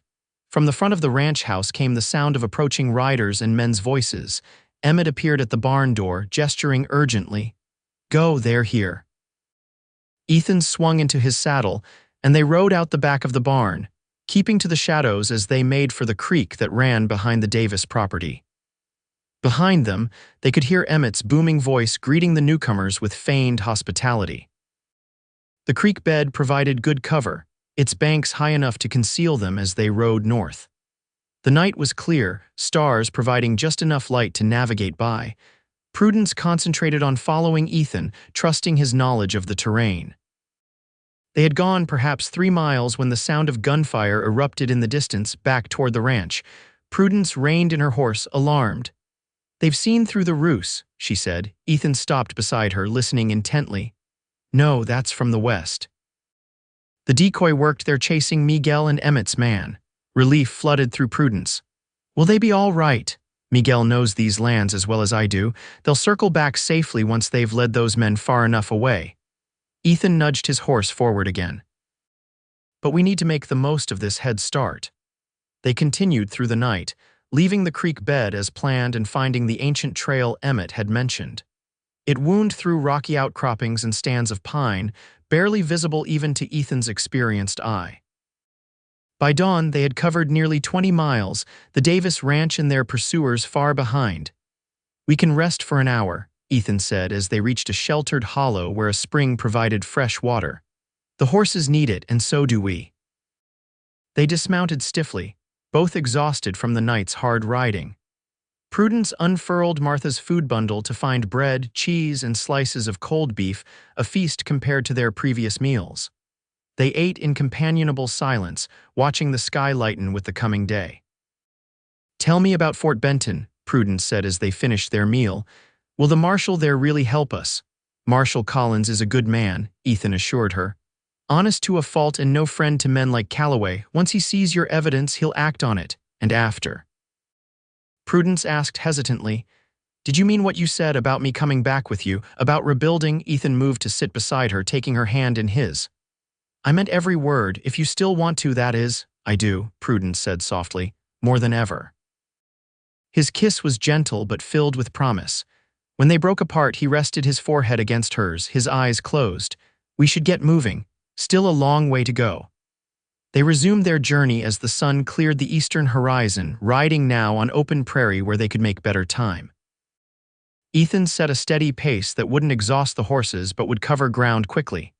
From the front of the ranch house came the sound of approaching riders and men's voices. Emmett appeared at the barn door, gesturing urgently. "Go, they're here." Ethan swung into his saddle, and they rode out the back of the barn, keeping to the shadows as they made for the creek that ran behind the Davis property. Behind them, they could hear Emmett's booming voice greeting the newcomers with feigned hospitality. The creek bed provided good cover, its banks high enough to conceal them as they rode north. The night was clear, stars providing just enough light to navigate by. Prudence concentrated on following Ethan, trusting his knowledge of the terrain. They had gone perhaps 3 miles when the sound of gunfire erupted in the distance, back toward the ranch. Prudence reined in her horse, alarmed. "They've seen through the ruse," she said. Ethan stopped beside her, listening intently. "No, that's from the west." The decoy worked. They're chasing Miguel and Emmett's man. Relief flooded through Prudence. "Will they be all right? Miguel knows these lands as well as I do. They'll circle back safely once they've led those men far enough away." Ethan nudged his horse forward again. "But we need to make the most of this head start." They continued through the night, leaving the creek bed as planned and finding the ancient trail Emmett had mentioned. It wound through rocky outcroppings and stands of pine, barely visible even to Ethan's experienced eye. By dawn, they had covered nearly 20 miles, the Davis ranch and their pursuers far behind. "We can rest for an hour," Ethan said as they reached a sheltered hollow where a spring provided fresh water. "The horses need it, and so do we." They dismounted stiffly, both exhausted from the night's hard riding. Prudence unfurled Martha's food bundle to find bread, cheese, and slices of cold beef, a feast compared to their previous meals. They ate in companionable silence, watching the sky lighten with the coming day. "Tell me about Fort Benton," Prudence said as they finished their meal. "Will the marshal there really help us?" "Marshal Collins is a good man," Ethan assured her. "Honest to a fault and no friend to men like Calloway. Once he sees your evidence, he'll act on it. And after?" Prudence asked hesitantly, "Did you mean what you said about me coming back with you, about rebuilding?" Ethan moved to sit beside her, taking her hand in his. "I meant every word. If you still want to, that is." "I do," Prudence said softly, "more than ever." His kiss was gentle but filled with promise. When they broke apart, he rested his forehead against hers, his eyes closed. "We should get moving. Still a long way to go." They resumed their journey as the sun cleared the eastern horizon, riding now on open prairie where they could make better time. Ethan set a steady pace that wouldn't exhaust the horses but would cover ground quickly.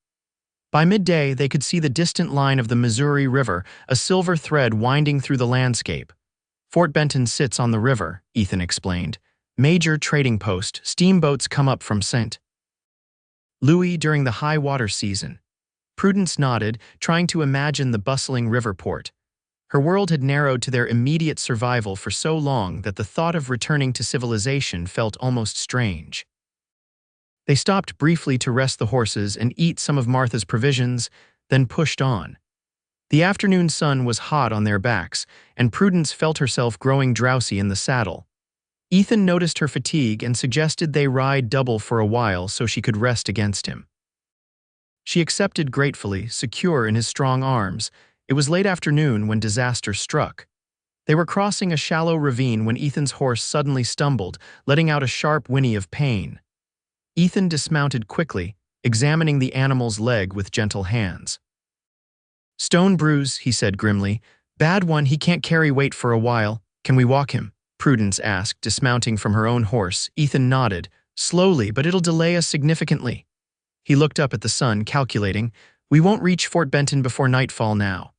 By midday, they could see the distant line of the Missouri River, a silver thread winding through the landscape. "Fort Benton sits on the river," Ethan explained. "Major trading post. Steamboats come up from St. Louis during the high water season." Prudence nodded, trying to imagine the bustling river port. Her world had narrowed to their immediate survival for so long that the thought of returning to civilization felt almost strange. They stopped briefly to rest the horses and eat some of Martha's provisions, then pushed on. The afternoon sun was hot on their backs, and Prudence felt herself growing drowsy in the saddle. Ethan noticed her fatigue and suggested they ride double for a while so she could rest against him. She accepted gratefully, secure in his strong arms. It was late afternoon when disaster struck. They were crossing a shallow ravine when Ethan's horse suddenly stumbled, letting out a sharp whinny of pain. Ethan dismounted quickly, examining the animal's leg with gentle hands. "Stone bruise," he said grimly. "Bad one, he can't carry weight for a while. Can we walk him?" Prudence asked, dismounting from her own horse. Ethan nodded. Slowly, but it'll delay us significantly. He looked up at the sun, calculating. We won't reach Fort Benton before nightfall now.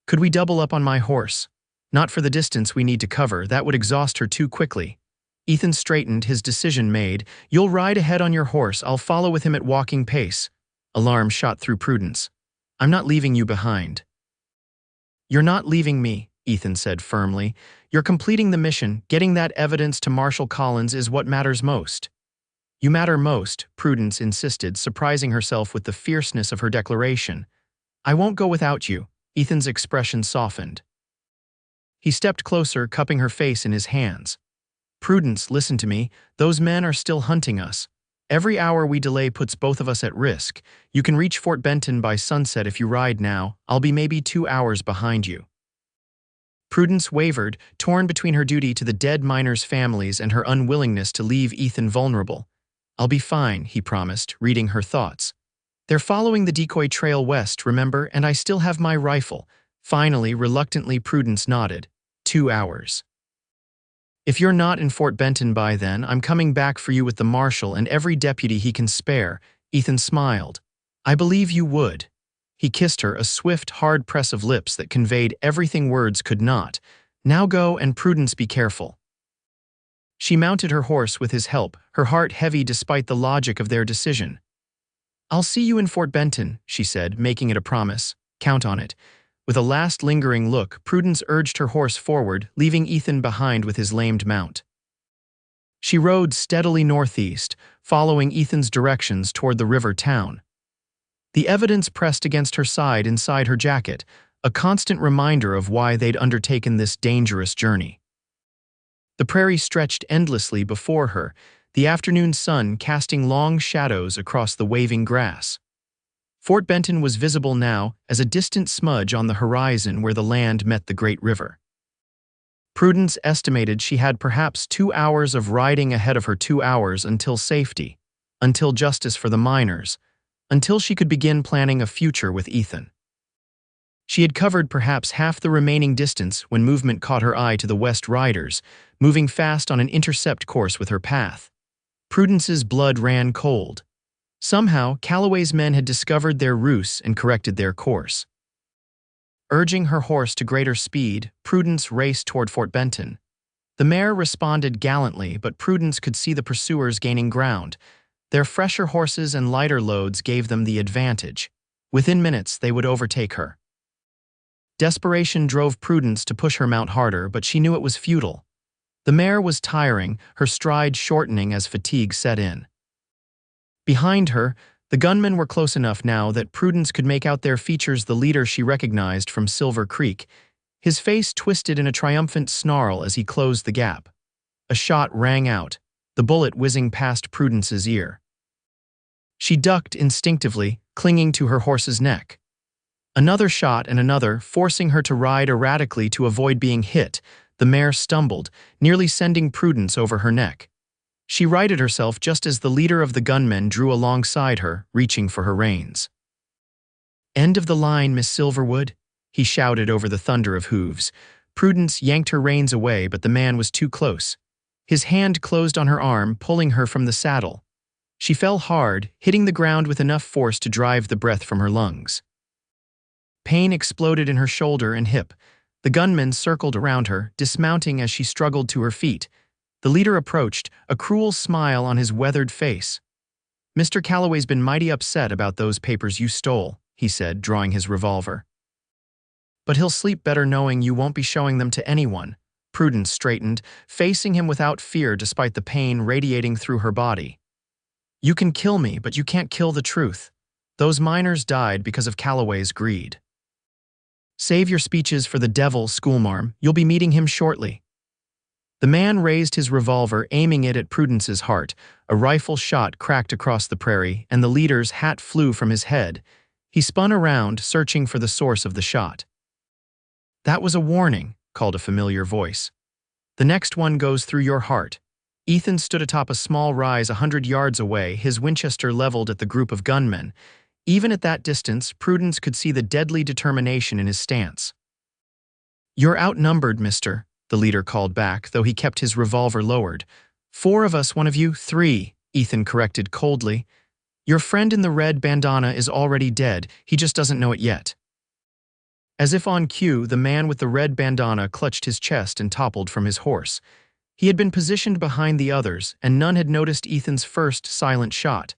Could we double up on my horse? Not for the distance we need to cover, that would exhaust her too quickly. Ethan straightened, his decision made. You'll ride ahead on your horse, I'll follow with him at walking pace. Alarm shot through Prudence. I'm not leaving you behind. You're not leaving me, Ethan said firmly. You're completing the mission, getting that evidence to Marshal Collins is what matters most. You matter most, Prudence insisted, surprising herself with the fierceness of her declaration. I won't go without you. Ethan's expression softened. He stepped closer, cupping her face in his hands. Prudence, listen to me. Those men are still hunting us. Every hour we delay puts both of us at risk. You can reach Fort Benton by sunset if you ride now. I'll be maybe 2 hours behind you. Prudence wavered, torn between her duty to the dead miners' families and her unwillingness to leave Ethan vulnerable. I'll be fine, he promised, reading her thoughts. They're following the decoy trail west, remember, and I still have my rifle. Finally, reluctantly, Prudence nodded. 2 hours. If you're not in Fort Benton by then, I'm coming back for you with the marshal and every deputy he can spare. Ethan smiled. I believe you would. He kissed her, a swift, hard press of lips that conveyed everything words could not. Now go, and Prudence, be careful. She mounted her horse with his help, her heart heavy despite the logic of their decision. I'll see you in Fort Benton, she said, making it a promise. Count on it. With a last lingering look, Prudence urged her horse forward, leaving Ethan behind with his lamed mount. She rode steadily northeast, following Ethan's directions toward the river town. The evidence pressed against her side inside her jacket, a constant reminder of why they'd undertaken this dangerous journey. The prairie stretched endlessly before her, the afternoon sun casting long shadows across the waving grass. Fort Benton was visible now as a distant smudge on the horizon where the land met the great river. Prudence estimated she had perhaps 2 hours of riding ahead of her, 2 hours until safety, until justice for the miners, until she could begin planning a future with Ethan. She had covered perhaps half the remaining distance when movement caught her eye to the West Riders, moving fast on an intercept course with her path. Prudence's blood ran cold. Somehow, Calloway's men had discovered their ruse and corrected their course. Urging her horse to greater speed, Prudence raced toward Fort Benton. The mare responded gallantly, but Prudence could see the pursuers gaining ground. Their fresher horses and lighter loads gave them the advantage. Within minutes, they would overtake her. Desperation drove Prudence to push her mount harder, but she knew it was futile. The mare was tiring, her stride shortening as fatigue set in. Behind her, the gunmen were close enough now that Prudence could make out their features, the leader she recognized from Silver Creek. His face twisted in a triumphant snarl as he closed the gap. A shot rang out, the bullet whizzing past Prudence's ear. She ducked instinctively, clinging to her horse's neck. Another shot and another, forcing her to ride erratically to avoid being hit. The mare stumbled, nearly sending Prudence over her neck. She righted herself just as the leader of the gunmen drew alongside her, reaching for her reins. End of the line, Miss Silverwood, he shouted over the thunder of hooves. Prudence yanked her reins away, but the man was too close. His hand closed on her arm, pulling her from the saddle. She fell hard, hitting the ground with enough force to drive the breath from her lungs. Pain exploded in her shoulder and hip. The gunmen circled around her, dismounting as she struggled to her feet. The leader approached, a cruel smile on his weathered face. Mr. Calloway's been mighty upset about those papers you stole, he said, drawing his revolver. But he'll sleep better knowing you won't be showing them to anyone. Prudence straightened, facing him without fear despite the pain radiating through her body. You can kill me, but you can't kill the truth. Those miners died because of Calloway's greed. Save your speeches for the devil, schoolmarm. You'll be meeting him shortly. The man raised his revolver, aiming it at Prudence's heart. A rifle shot cracked across the prairie, and the leader's hat flew from his head. He spun around, searching for the source of the shot. That was a warning, called a familiar voice. The next one goes through your heart. Ethan stood atop a small rise 100 yards away, his Winchester leveled at the group of gunmen. Even at that distance, Prudence could see the deadly determination in his stance. You're outnumbered, mister. the leader called back, though he kept his revolver lowered. 4 of us, one of you, 3, Ethan corrected coldly. Your friend in the red bandana is already dead, he just doesn't know it yet. As if on cue, the man with the red bandana clutched his chest and toppled from his horse. He had been positioned behind the others, and none had noticed Ethan's first silent shot.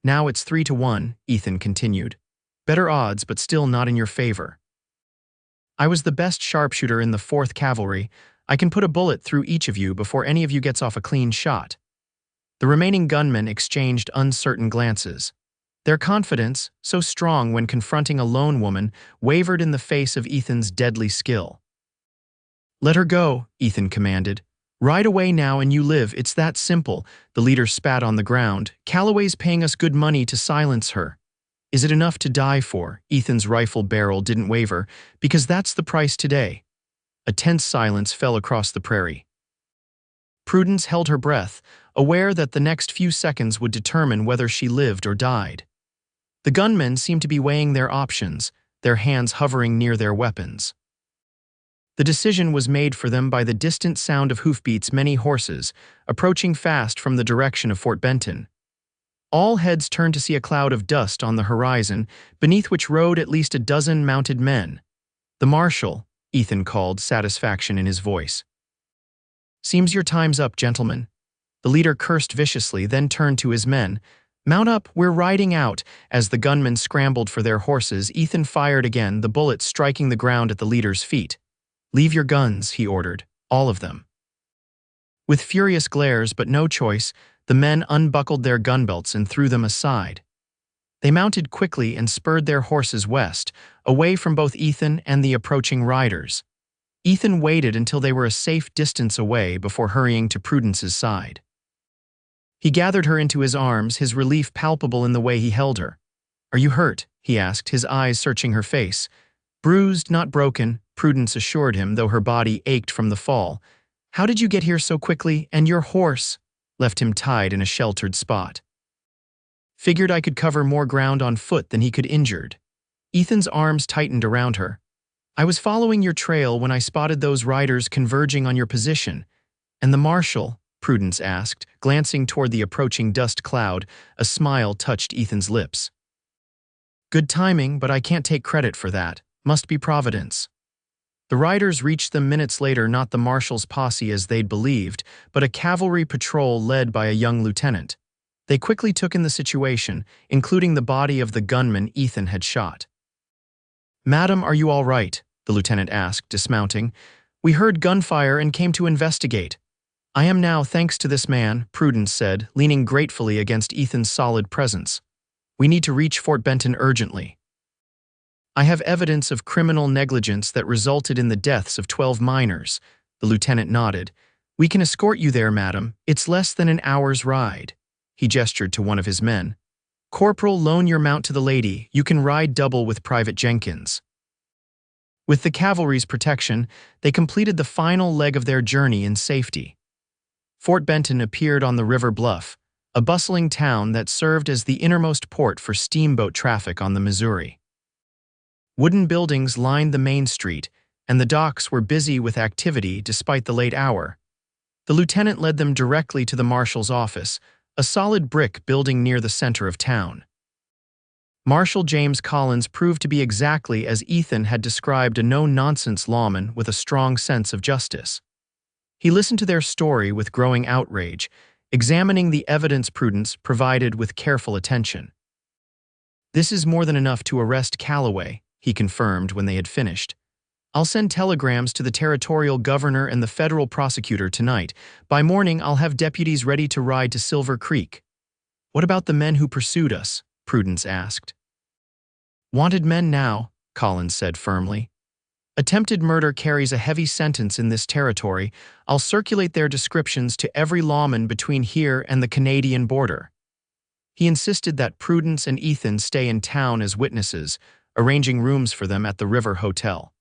Now it's 3-1, Ethan continued. Better odds, but still not in your favor. I was the best sharpshooter in the 4th Cavalry. I can put a bullet through each of you before any of you gets off a clean shot. The remaining gunmen exchanged uncertain glances. Their confidence, so strong when confronting a lone woman, wavered in the face of Ethan's deadly skill. Let her go, Ethan commanded. Ride away now and you live, it's that simple, the leader spat on the ground. Calloway's paying us good money to silence her. Is it enough to die for? Ethan's rifle barrel didn't waver, because that's the price today. A tense silence fell across the prairie. Prudence held her breath, aware that the next few seconds would determine whether she lived or died. The gunmen seemed to be weighing their options, their hands hovering near their weapons. The decision was made for them by the distant sound of hoofbeats, many horses, approaching fast from the direction of Fort Benton. All heads turned to see a cloud of dust on the horizon, beneath which rode at least a dozen mounted men. The marshal, Ethan called, satisfaction in his voice. Seems your time's up, gentlemen. The leader cursed viciously, then turned to his men. Mount up, we're riding out. As the gunmen scrambled for their horses, Ethan fired again, the bullet striking the ground at the leader's feet. Leave your guns, he ordered, all of them. With furious glares but no choice, the men unbuckled their gun belts and threw them aside. They mounted quickly and spurred their horses west, away from both Ethan and the approaching riders. Ethan waited until they were a safe distance away before hurrying to Prudence's side. He gathered her into his arms, his relief palpable in the way he held her. Are you hurt? He asked, his eyes searching her face. Bruised, not broken, Prudence assured him, though her body ached from the fall. How did you get here so quickly? And your horse? Left him tied in a sheltered spot. Figured I could cover more ground on foot than he could injured. Ethan's arms tightened around her. I was following your trail when I spotted those riders converging on your position. And the marshal? Prudence asked, glancing toward the approaching dust cloud. A smile touched Ethan's lips. Good timing, but I can't take credit for that. Must be Providence. The riders reached them minutes later, not the marshal's posse as they'd believed, but a cavalry patrol led by a young lieutenant. They quickly took in the situation, including the body of the gunman Ethan had shot. Madam, are you all right? The lieutenant asked, dismounting. We heard gunfire and came to investigate. I am now, thanks to this man, Prudence said, leaning gratefully against Ethan's solid presence. We need to reach Fort Benton urgently. I have evidence of criminal negligence that resulted in the deaths of 12 miners. The lieutenant nodded. We can escort you there, madam. It's less than an hour's ride. He gestured to one of his men. Corporal, loan your mount to the lady. You can ride double with Private Jenkins. With the cavalry's protection, they completed the final leg of their journey in safety. Fort Benton appeared on the river bluff, a bustling town that served as the innermost port for steamboat traffic on the Missouri. Wooden buildings lined the main street, and the docks were busy with activity despite the late hour. The lieutenant led them directly to the marshal's office, a solid brick building near the center of town. Marshal James Collins proved to be exactly as Ethan had described, a no-nonsense lawman with a strong sense of justice. He listened to their story with growing outrage, examining the evidence Prudence provided with careful attention. This is more than enough to arrest Calloway, he confirmed when they had finished. I'll send telegrams to the territorial governor and the federal prosecutor tonight. By morning, I'll have deputies ready to ride to Silver Creek. What about the men who pursued us? Prudence asked. Wanted men now, Collins said firmly. Attempted murder carries a heavy sentence in this territory. I'll circulate their descriptions to every lawman between here and the Canadian border. He insisted that Prudence and Ethan stay in town as witnesses, arranging rooms for them at the River Hotel.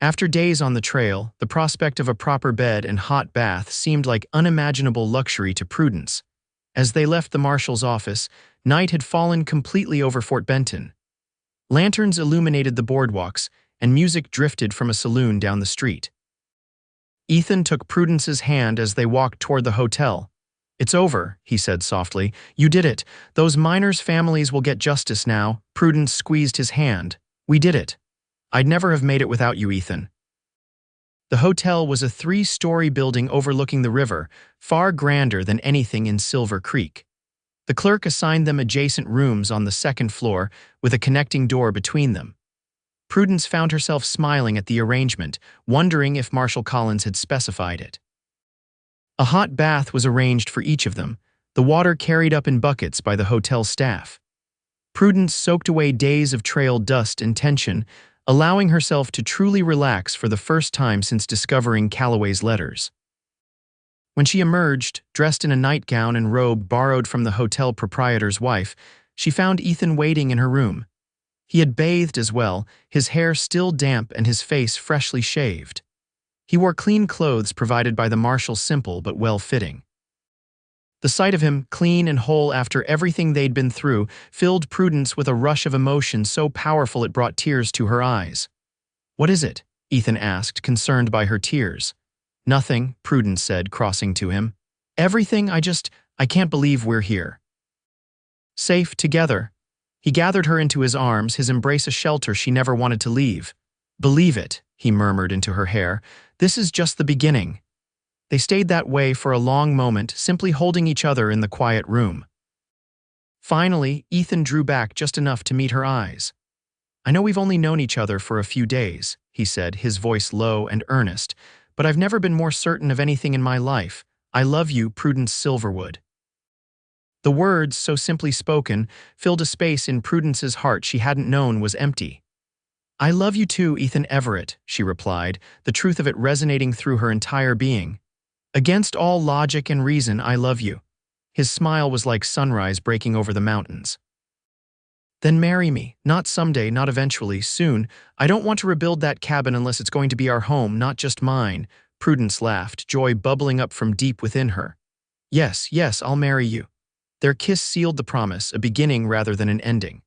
After days on the trail, the prospect of a proper bed and hot bath seemed like unimaginable luxury to Prudence. As they left the marshal's office, night had fallen completely over Fort Benton. Lanterns illuminated the boardwalks, and music drifted from a saloon down the street. Ethan took Prudence's hand as they walked toward the hotel. "It's over," he said softly. "You did it. Those miners' families will get justice now." Prudence squeezed his hand. "We did it. I'd never have made it without you, Ethan." The hotel was a 3-story building overlooking the river, far grander than anything in Silver Creek. The clerk assigned them adjacent rooms on the second floor, with a connecting door between them. Prudence found herself smiling at the arrangement, wondering if Marshall Collins had specified it. A hot bath was arranged for each of them, the water carried up in buckets by the hotel staff. Prudence soaked away days of trail dust and tension, allowing herself to truly relax for the first time since discovering Calloway's letters. When she emerged, dressed in a nightgown and robe borrowed from the hotel proprietor's wife, she found Ethan waiting in her room. He had bathed as well, his hair still damp and his face freshly shaved. He wore clean clothes provided by the marshal, simple but well-fitting. The sight of him, clean and whole after everything they'd been through, filled Prudence with a rush of emotion so powerful it brought tears to her eyes. "What is it?" Ethan asked, concerned by her tears. "Nothing," Prudence said, crossing to him. "Everything, I can't believe we're here. Safe together." He gathered her into his arms, his embrace a shelter she never wanted to leave. "Believe it," he murmured into her hair. "This is just the beginning." They stayed that way for a long moment, simply holding each other in the quiet room. Finally, Ethan drew back just enough to meet her eyes. "I know we've only known each other for a few days," he said, his voice low and earnest, "but I've never been more certain of anything in my life. I love you, Prudence Silverwood." The words, so simply spoken, filled a space in Prudence's heart she hadn't known was empty. "I love you too, Ethan Everett," she replied, the truth of it resonating through her entire being. "Against all logic and reason, I love you." His smile was like sunrise breaking over the mountains. "Then marry me. Not someday, not eventually, soon. I don't want to rebuild that cabin unless it's going to be our home, not just mine." Prudence laughed, joy bubbling up from deep within her. "Yes, yes, I'll marry you." Their kiss sealed the promise, a beginning rather than an ending.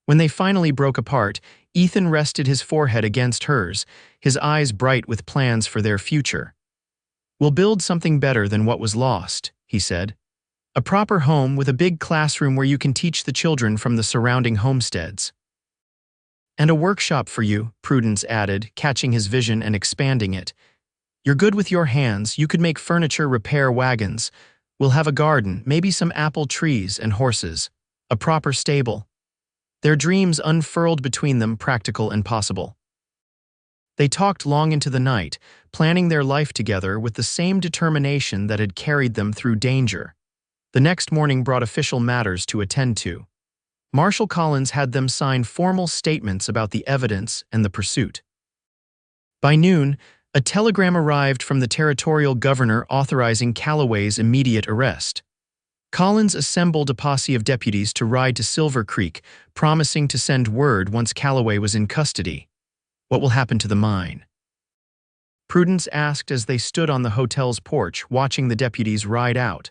When they finally broke apart, Ethan rested his forehead against hers, his eyes bright with plans for their future. "We'll build something better than what was lost," he said. "A proper home with a big classroom where you can teach the children from the surrounding homesteads." "And a workshop for you," Prudence added, catching his vision and expanding it. "You're good with your hands, you could make furniture, repair wagons. We'll have a garden, maybe some apple trees and horses. A proper stable." Their dreams unfurled between them, practical and possible. They talked long into the night, planning their life together with the same determination that had carried them through danger. The next morning brought official matters to attend to. Marshall Collins had them sign formal statements about the evidence and the pursuit. By noon, a telegram arrived from the territorial governor authorizing Calloway's immediate arrest. Collins assembled a posse of deputies to ride to Silver Creek, promising to send word once Calloway was in custody. "What will happen to the mine?" Prudence asked as they stood on the hotel's porch, watching the deputies ride out.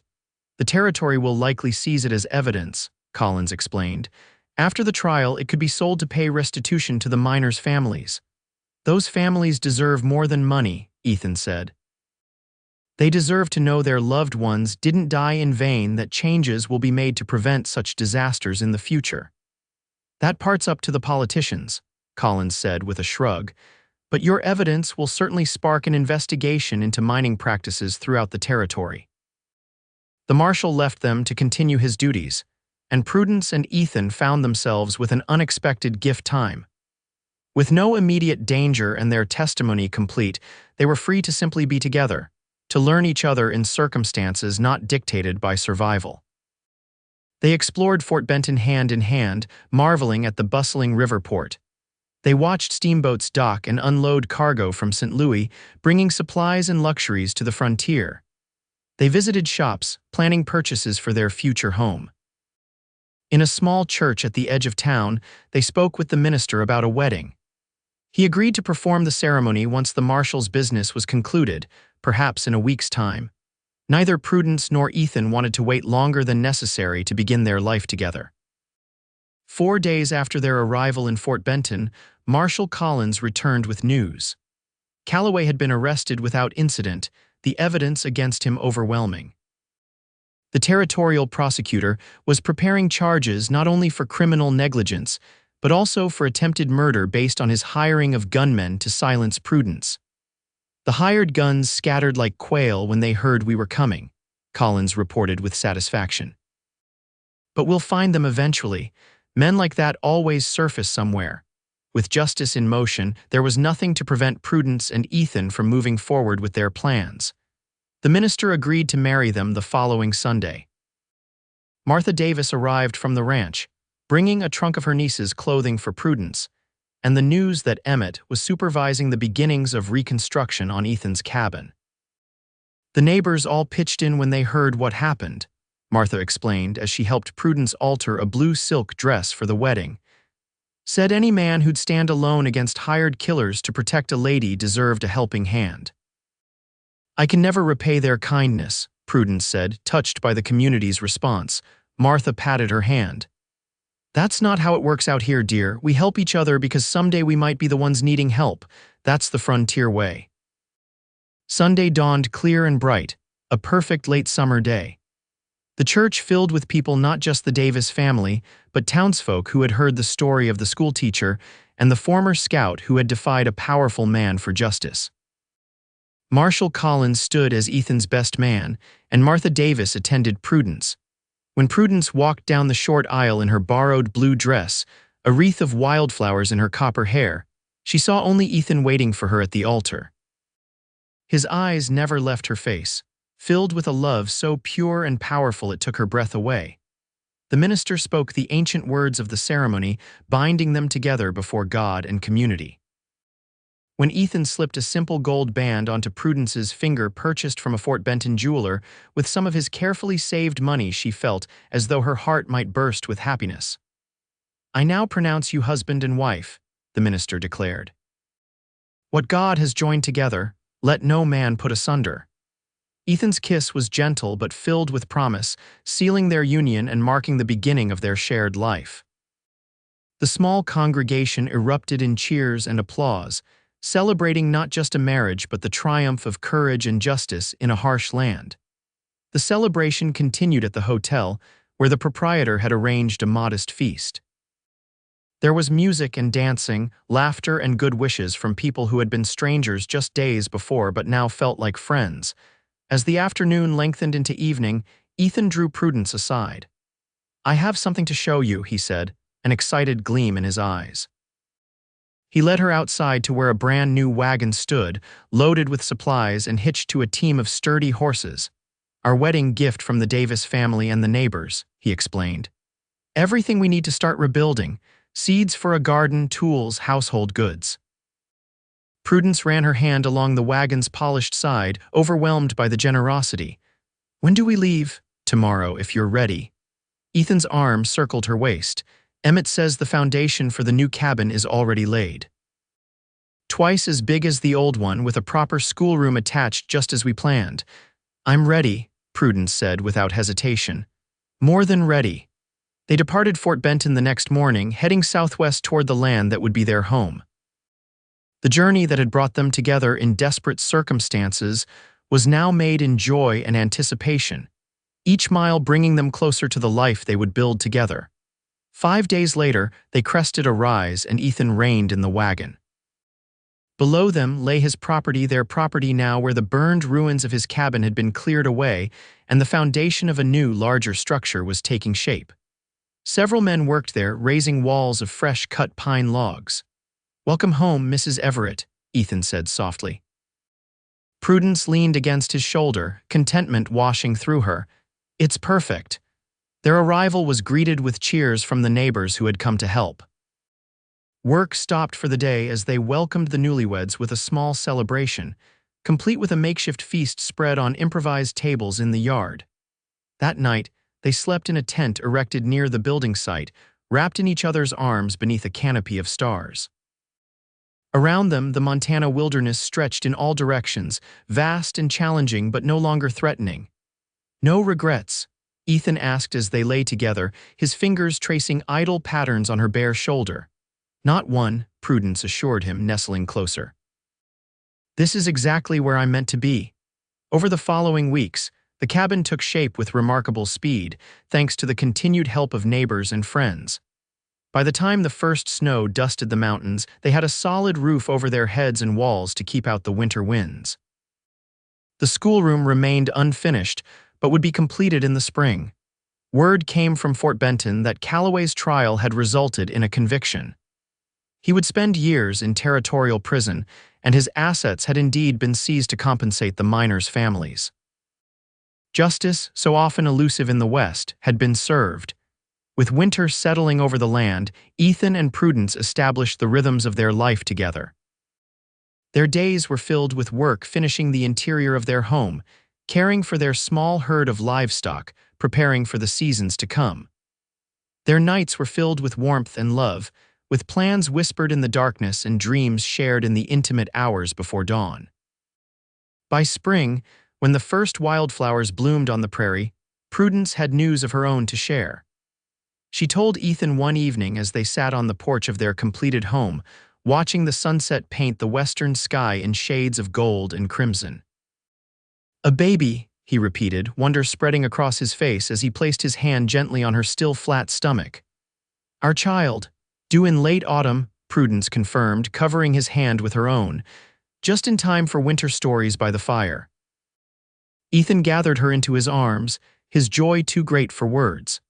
"The territory will likely seize it as evidence," Collins explained. "After the trial, it could be sold to pay restitution to the miners' families." "Those families deserve more than money," Ethan said. "They deserve to know their loved ones didn't die in vain, that changes will be made to prevent such disasters in the future." "That part's up to the politicians," Collins said with a shrug, "but your evidence will certainly spark an investigation into mining practices throughout the territory." The marshal left them to continue his duties, and Prudence and Ethan found themselves with an unexpected gift time. With no immediate danger and their testimony complete, they were free to simply be together, to learn each other in circumstances not dictated by survival. They explored Fort Benton hand in hand, marveling at the bustling river port. They watched steamboats dock and unload cargo from St. Louis, bringing supplies and luxuries to the frontier. They visited shops, planning purchases for their future home. In a small church at the edge of town, they spoke with the minister about a wedding. He agreed to perform the ceremony once the marshal's business was concluded, perhaps in a week's time. Neither Prudence nor Ethan wanted to wait longer than necessary to begin their life together. 4 days after their arrival in Fort Benton, Marshal Collins returned with news. Calloway had been arrested without incident, the evidence against him overwhelming. The territorial prosecutor was preparing charges not only for criminal negligence, but also for attempted murder based on his hiring of gunmen to silence Prudence. "The hired guns scattered like quail when they heard we were coming," Collins reported with satisfaction. "But we'll find them eventually. Men like that always surface somewhere." With justice in motion, there was nothing to prevent Prudence and Ethan from moving forward with their plans. The minister agreed to marry them the following Sunday. Martha Davis arrived from the ranch, bringing a trunk of her niece's clothing for Prudence, and the news that Emmett was supervising the beginnings of reconstruction on Ethan's cabin. "The neighbors all pitched in when they heard what happened," Martha explained as she helped Prudence alter a blue silk dress for the wedding. "Said any man who'd stand alone against hired killers to protect a lady deserved a helping hand." "I can never repay their kindness," Prudence said, touched by the community's response. Martha patted her hand. "That's not how it works out here, dear. We help each other because someday we might be the ones needing help. That's the frontier way." Sunday dawned clear and bright, a perfect late summer day. The church filled with people not just the Davis family, but townsfolk who had heard the story of the schoolteacher and the former scout who had defied a powerful man for justice. Marshall Collins stood as Ethan's best man, and Martha Davis attended Prudence. When Prudence walked down the short aisle in her borrowed blue dress, a wreath of wildflowers in her copper hair, she saw only Ethan waiting for her at the altar. His eyes never left her face, filled with a love so pure and powerful it took her breath away. The minister spoke the ancient words of the ceremony, binding them together before God and community. When Ethan slipped a simple gold band onto Prudence's finger purchased from a Fort Benton jeweler with some of his carefully saved money, she felt as though her heart might burst with happiness. "I now pronounce you husband and wife," the minister declared. "What God has joined together, let no man put asunder." Ethan's kiss was gentle but filled with promise, sealing their union and marking the beginning of their shared life. The small congregation erupted in cheers and applause, celebrating not just a marriage but the triumph of courage and justice in a harsh land. The celebration continued at the hotel, where the proprietor had arranged a modest feast. There was music and dancing, laughter and good wishes from people who had been strangers just days before but now felt like friends. As the afternoon lengthened into evening, Ethan drew Prudence aside. "I have something to show you," he said, an excited gleam in his eyes. He led her outside to where a brand new wagon stood, loaded with supplies and hitched to a team of sturdy horses. "Our wedding gift from the Davis family and the neighbors," he explained. "Everything we need to start rebuilding: seeds for a garden, tools, household goods." Prudence ran her hand along the wagon's polished side, overwhelmed by the generosity. "When do we leave?" "Tomorrow, if you're ready." Ethan's arm circled her waist. "Emmett says the foundation for the new cabin is already laid. Twice as big as the old one, with a proper schoolroom attached just as we planned." "I'm ready," Prudence said without hesitation. "More than ready." They departed Fort Benton the next morning, heading southwest toward the land that would be their home. The journey that had brought them together in desperate circumstances was now made in joy and anticipation, each mile bringing them closer to the life they would build together. 5 days later, they crested a rise and Ethan reined in the wagon. Below them lay his property, their property now, where the burned ruins of his cabin had been cleared away and the foundation of a new, larger structure was taking shape. Several men worked there, raising walls of fresh-cut pine logs. "Welcome home, Mrs. Everett," Ethan said softly. Prudence leaned against his shoulder, contentment washing through her. "It's perfect." Their arrival was greeted with cheers from the neighbors who had come to help. Work stopped for the day as they welcomed the newlyweds with a small celebration, complete with a makeshift feast spread on improvised tables in the yard. That night, they slept in a tent erected near the building site, wrapped in each other's arms beneath a canopy of stars. Around them, the Montana wilderness stretched in all directions, vast and challenging but no longer threatening. "No regrets?" Ethan asked as they lay together, his fingers tracing idle patterns on her bare shoulder. "Not one," Prudence assured him, nestling closer. This is exactly where I'm meant to be. Over the following weeks, the cabin took shape with remarkable speed, thanks to the continued help of neighbors and friends. By the time the first snow dusted the mountains, they had a solid roof over their heads and walls to keep out the winter winds. The schoolroom remained unfinished, but would be completed in the spring. Word came from Fort Benton that Calloway's trial had resulted in a conviction. He would spend years in territorial prison, and his assets had indeed been seized to compensate the miners' families. Justice, so often elusive in the West, had been served. With winter settling over the land, Ethan and Prudence established the rhythms of their life together. Their days were filled with work finishing the interior of their home, caring for their small herd of livestock, preparing for the seasons to come. Their nights were filled with warmth and love, with plans whispered in the darkness and dreams shared in the intimate hours before dawn. By spring, when the first wildflowers bloomed on the prairie, Prudence had news of her own to share. She told Ethan one evening as they sat on the porch of their completed home, watching the sunset paint the western sky in shades of gold and crimson. "A baby," he repeated, wonder spreading across his face as he placed his hand gently on her still flat stomach. "Our child, due in late autumn," Prudence confirmed, covering his hand with her own, just in time for winter stories by the fire. Ethan gathered her into his arms, his joy too great for words.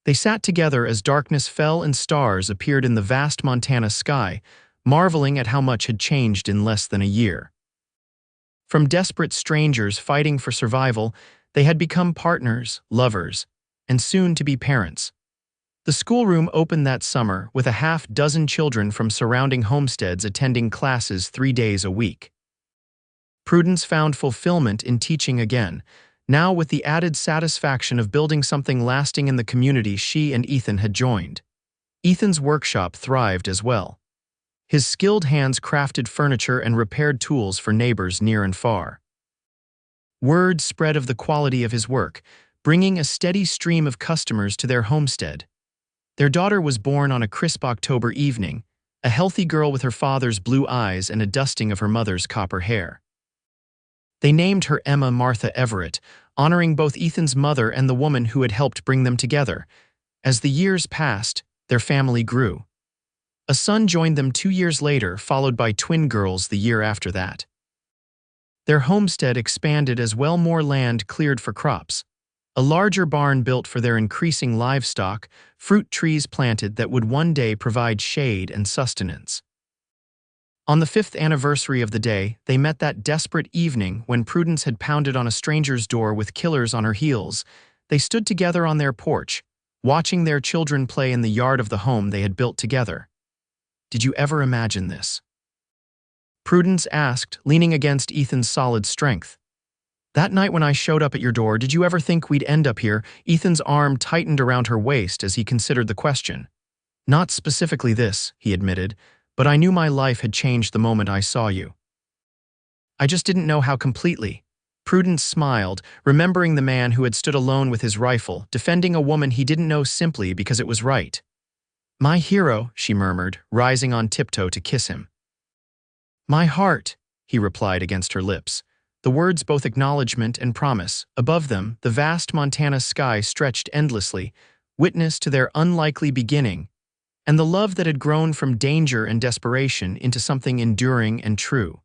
They sat together as darkness fell and stars appeared in the vast Montana sky, marveling at how much had changed in less than a year. From desperate strangers fighting for survival, they had become partners, lovers, and soon to be parents. The schoolroom opened that summer with a half-dozen children from surrounding homesteads attending classes 3 days a week. Prudence found fulfillment in teaching again, now with the added satisfaction of building something lasting in the community she and Ethan had joined. Ethan's workshop thrived as well. His skilled hands crafted furniture and repaired tools for neighbors near and far. Word spread of the quality of his work, bringing a steady stream of customers to their homestead. Their daughter was born on a crisp October evening, a healthy girl with her father's blue eyes and a dusting of her mother's copper hair. They named her Emma Martha Everett, honoring both Ethan's mother and the woman who had helped bring them together. As the years passed, their family grew. A son joined them 2 years later, followed by twin girls the year after that. Their homestead expanded as well, more land cleared for crops. A larger barn built for their increasing livestock, fruit trees planted that would one day provide shade and sustenance. On the 5th anniversary of the day, they met that desperate evening when Prudence had pounded on a stranger's door with killers on her heels. They stood together on their porch, watching their children play in the yard of the home they had built together. "Did you ever imagine this?" Prudence asked, leaning against Ethan's solid strength. "That night when I showed up at your door, did you ever think we'd end up here?" Ethan's arm tightened around her waist as he considered the question. "Not specifically this," he admitted, "but I knew my life had changed the moment I saw you. I just didn't know how completely." Prudence smiled, remembering the man who had stood alone with his rifle, defending a woman he didn't know simply because it was right. "My hero," she murmured, rising on tiptoe to kiss him. "My heart," he replied against her lips, the words both acknowledgement and promise. Above them, the vast Montana sky stretched endlessly, witness to their unlikely beginning, and the love that had grown from danger and desperation into something enduring and true.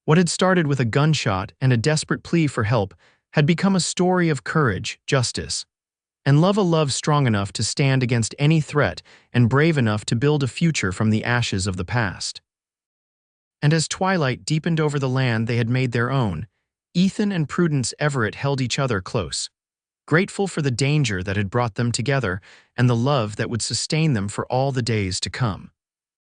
What had started with a gunshot and a desperate plea for help had become a story of courage, justice, and love, a love strong enough to stand against any threat and brave enough to build a future from the ashes of the past. And as twilight deepened over the land they had made their own, Ethan and Prudence Everett held each other close, grateful for the danger that had brought them together and the love that would sustain them for all the days to come.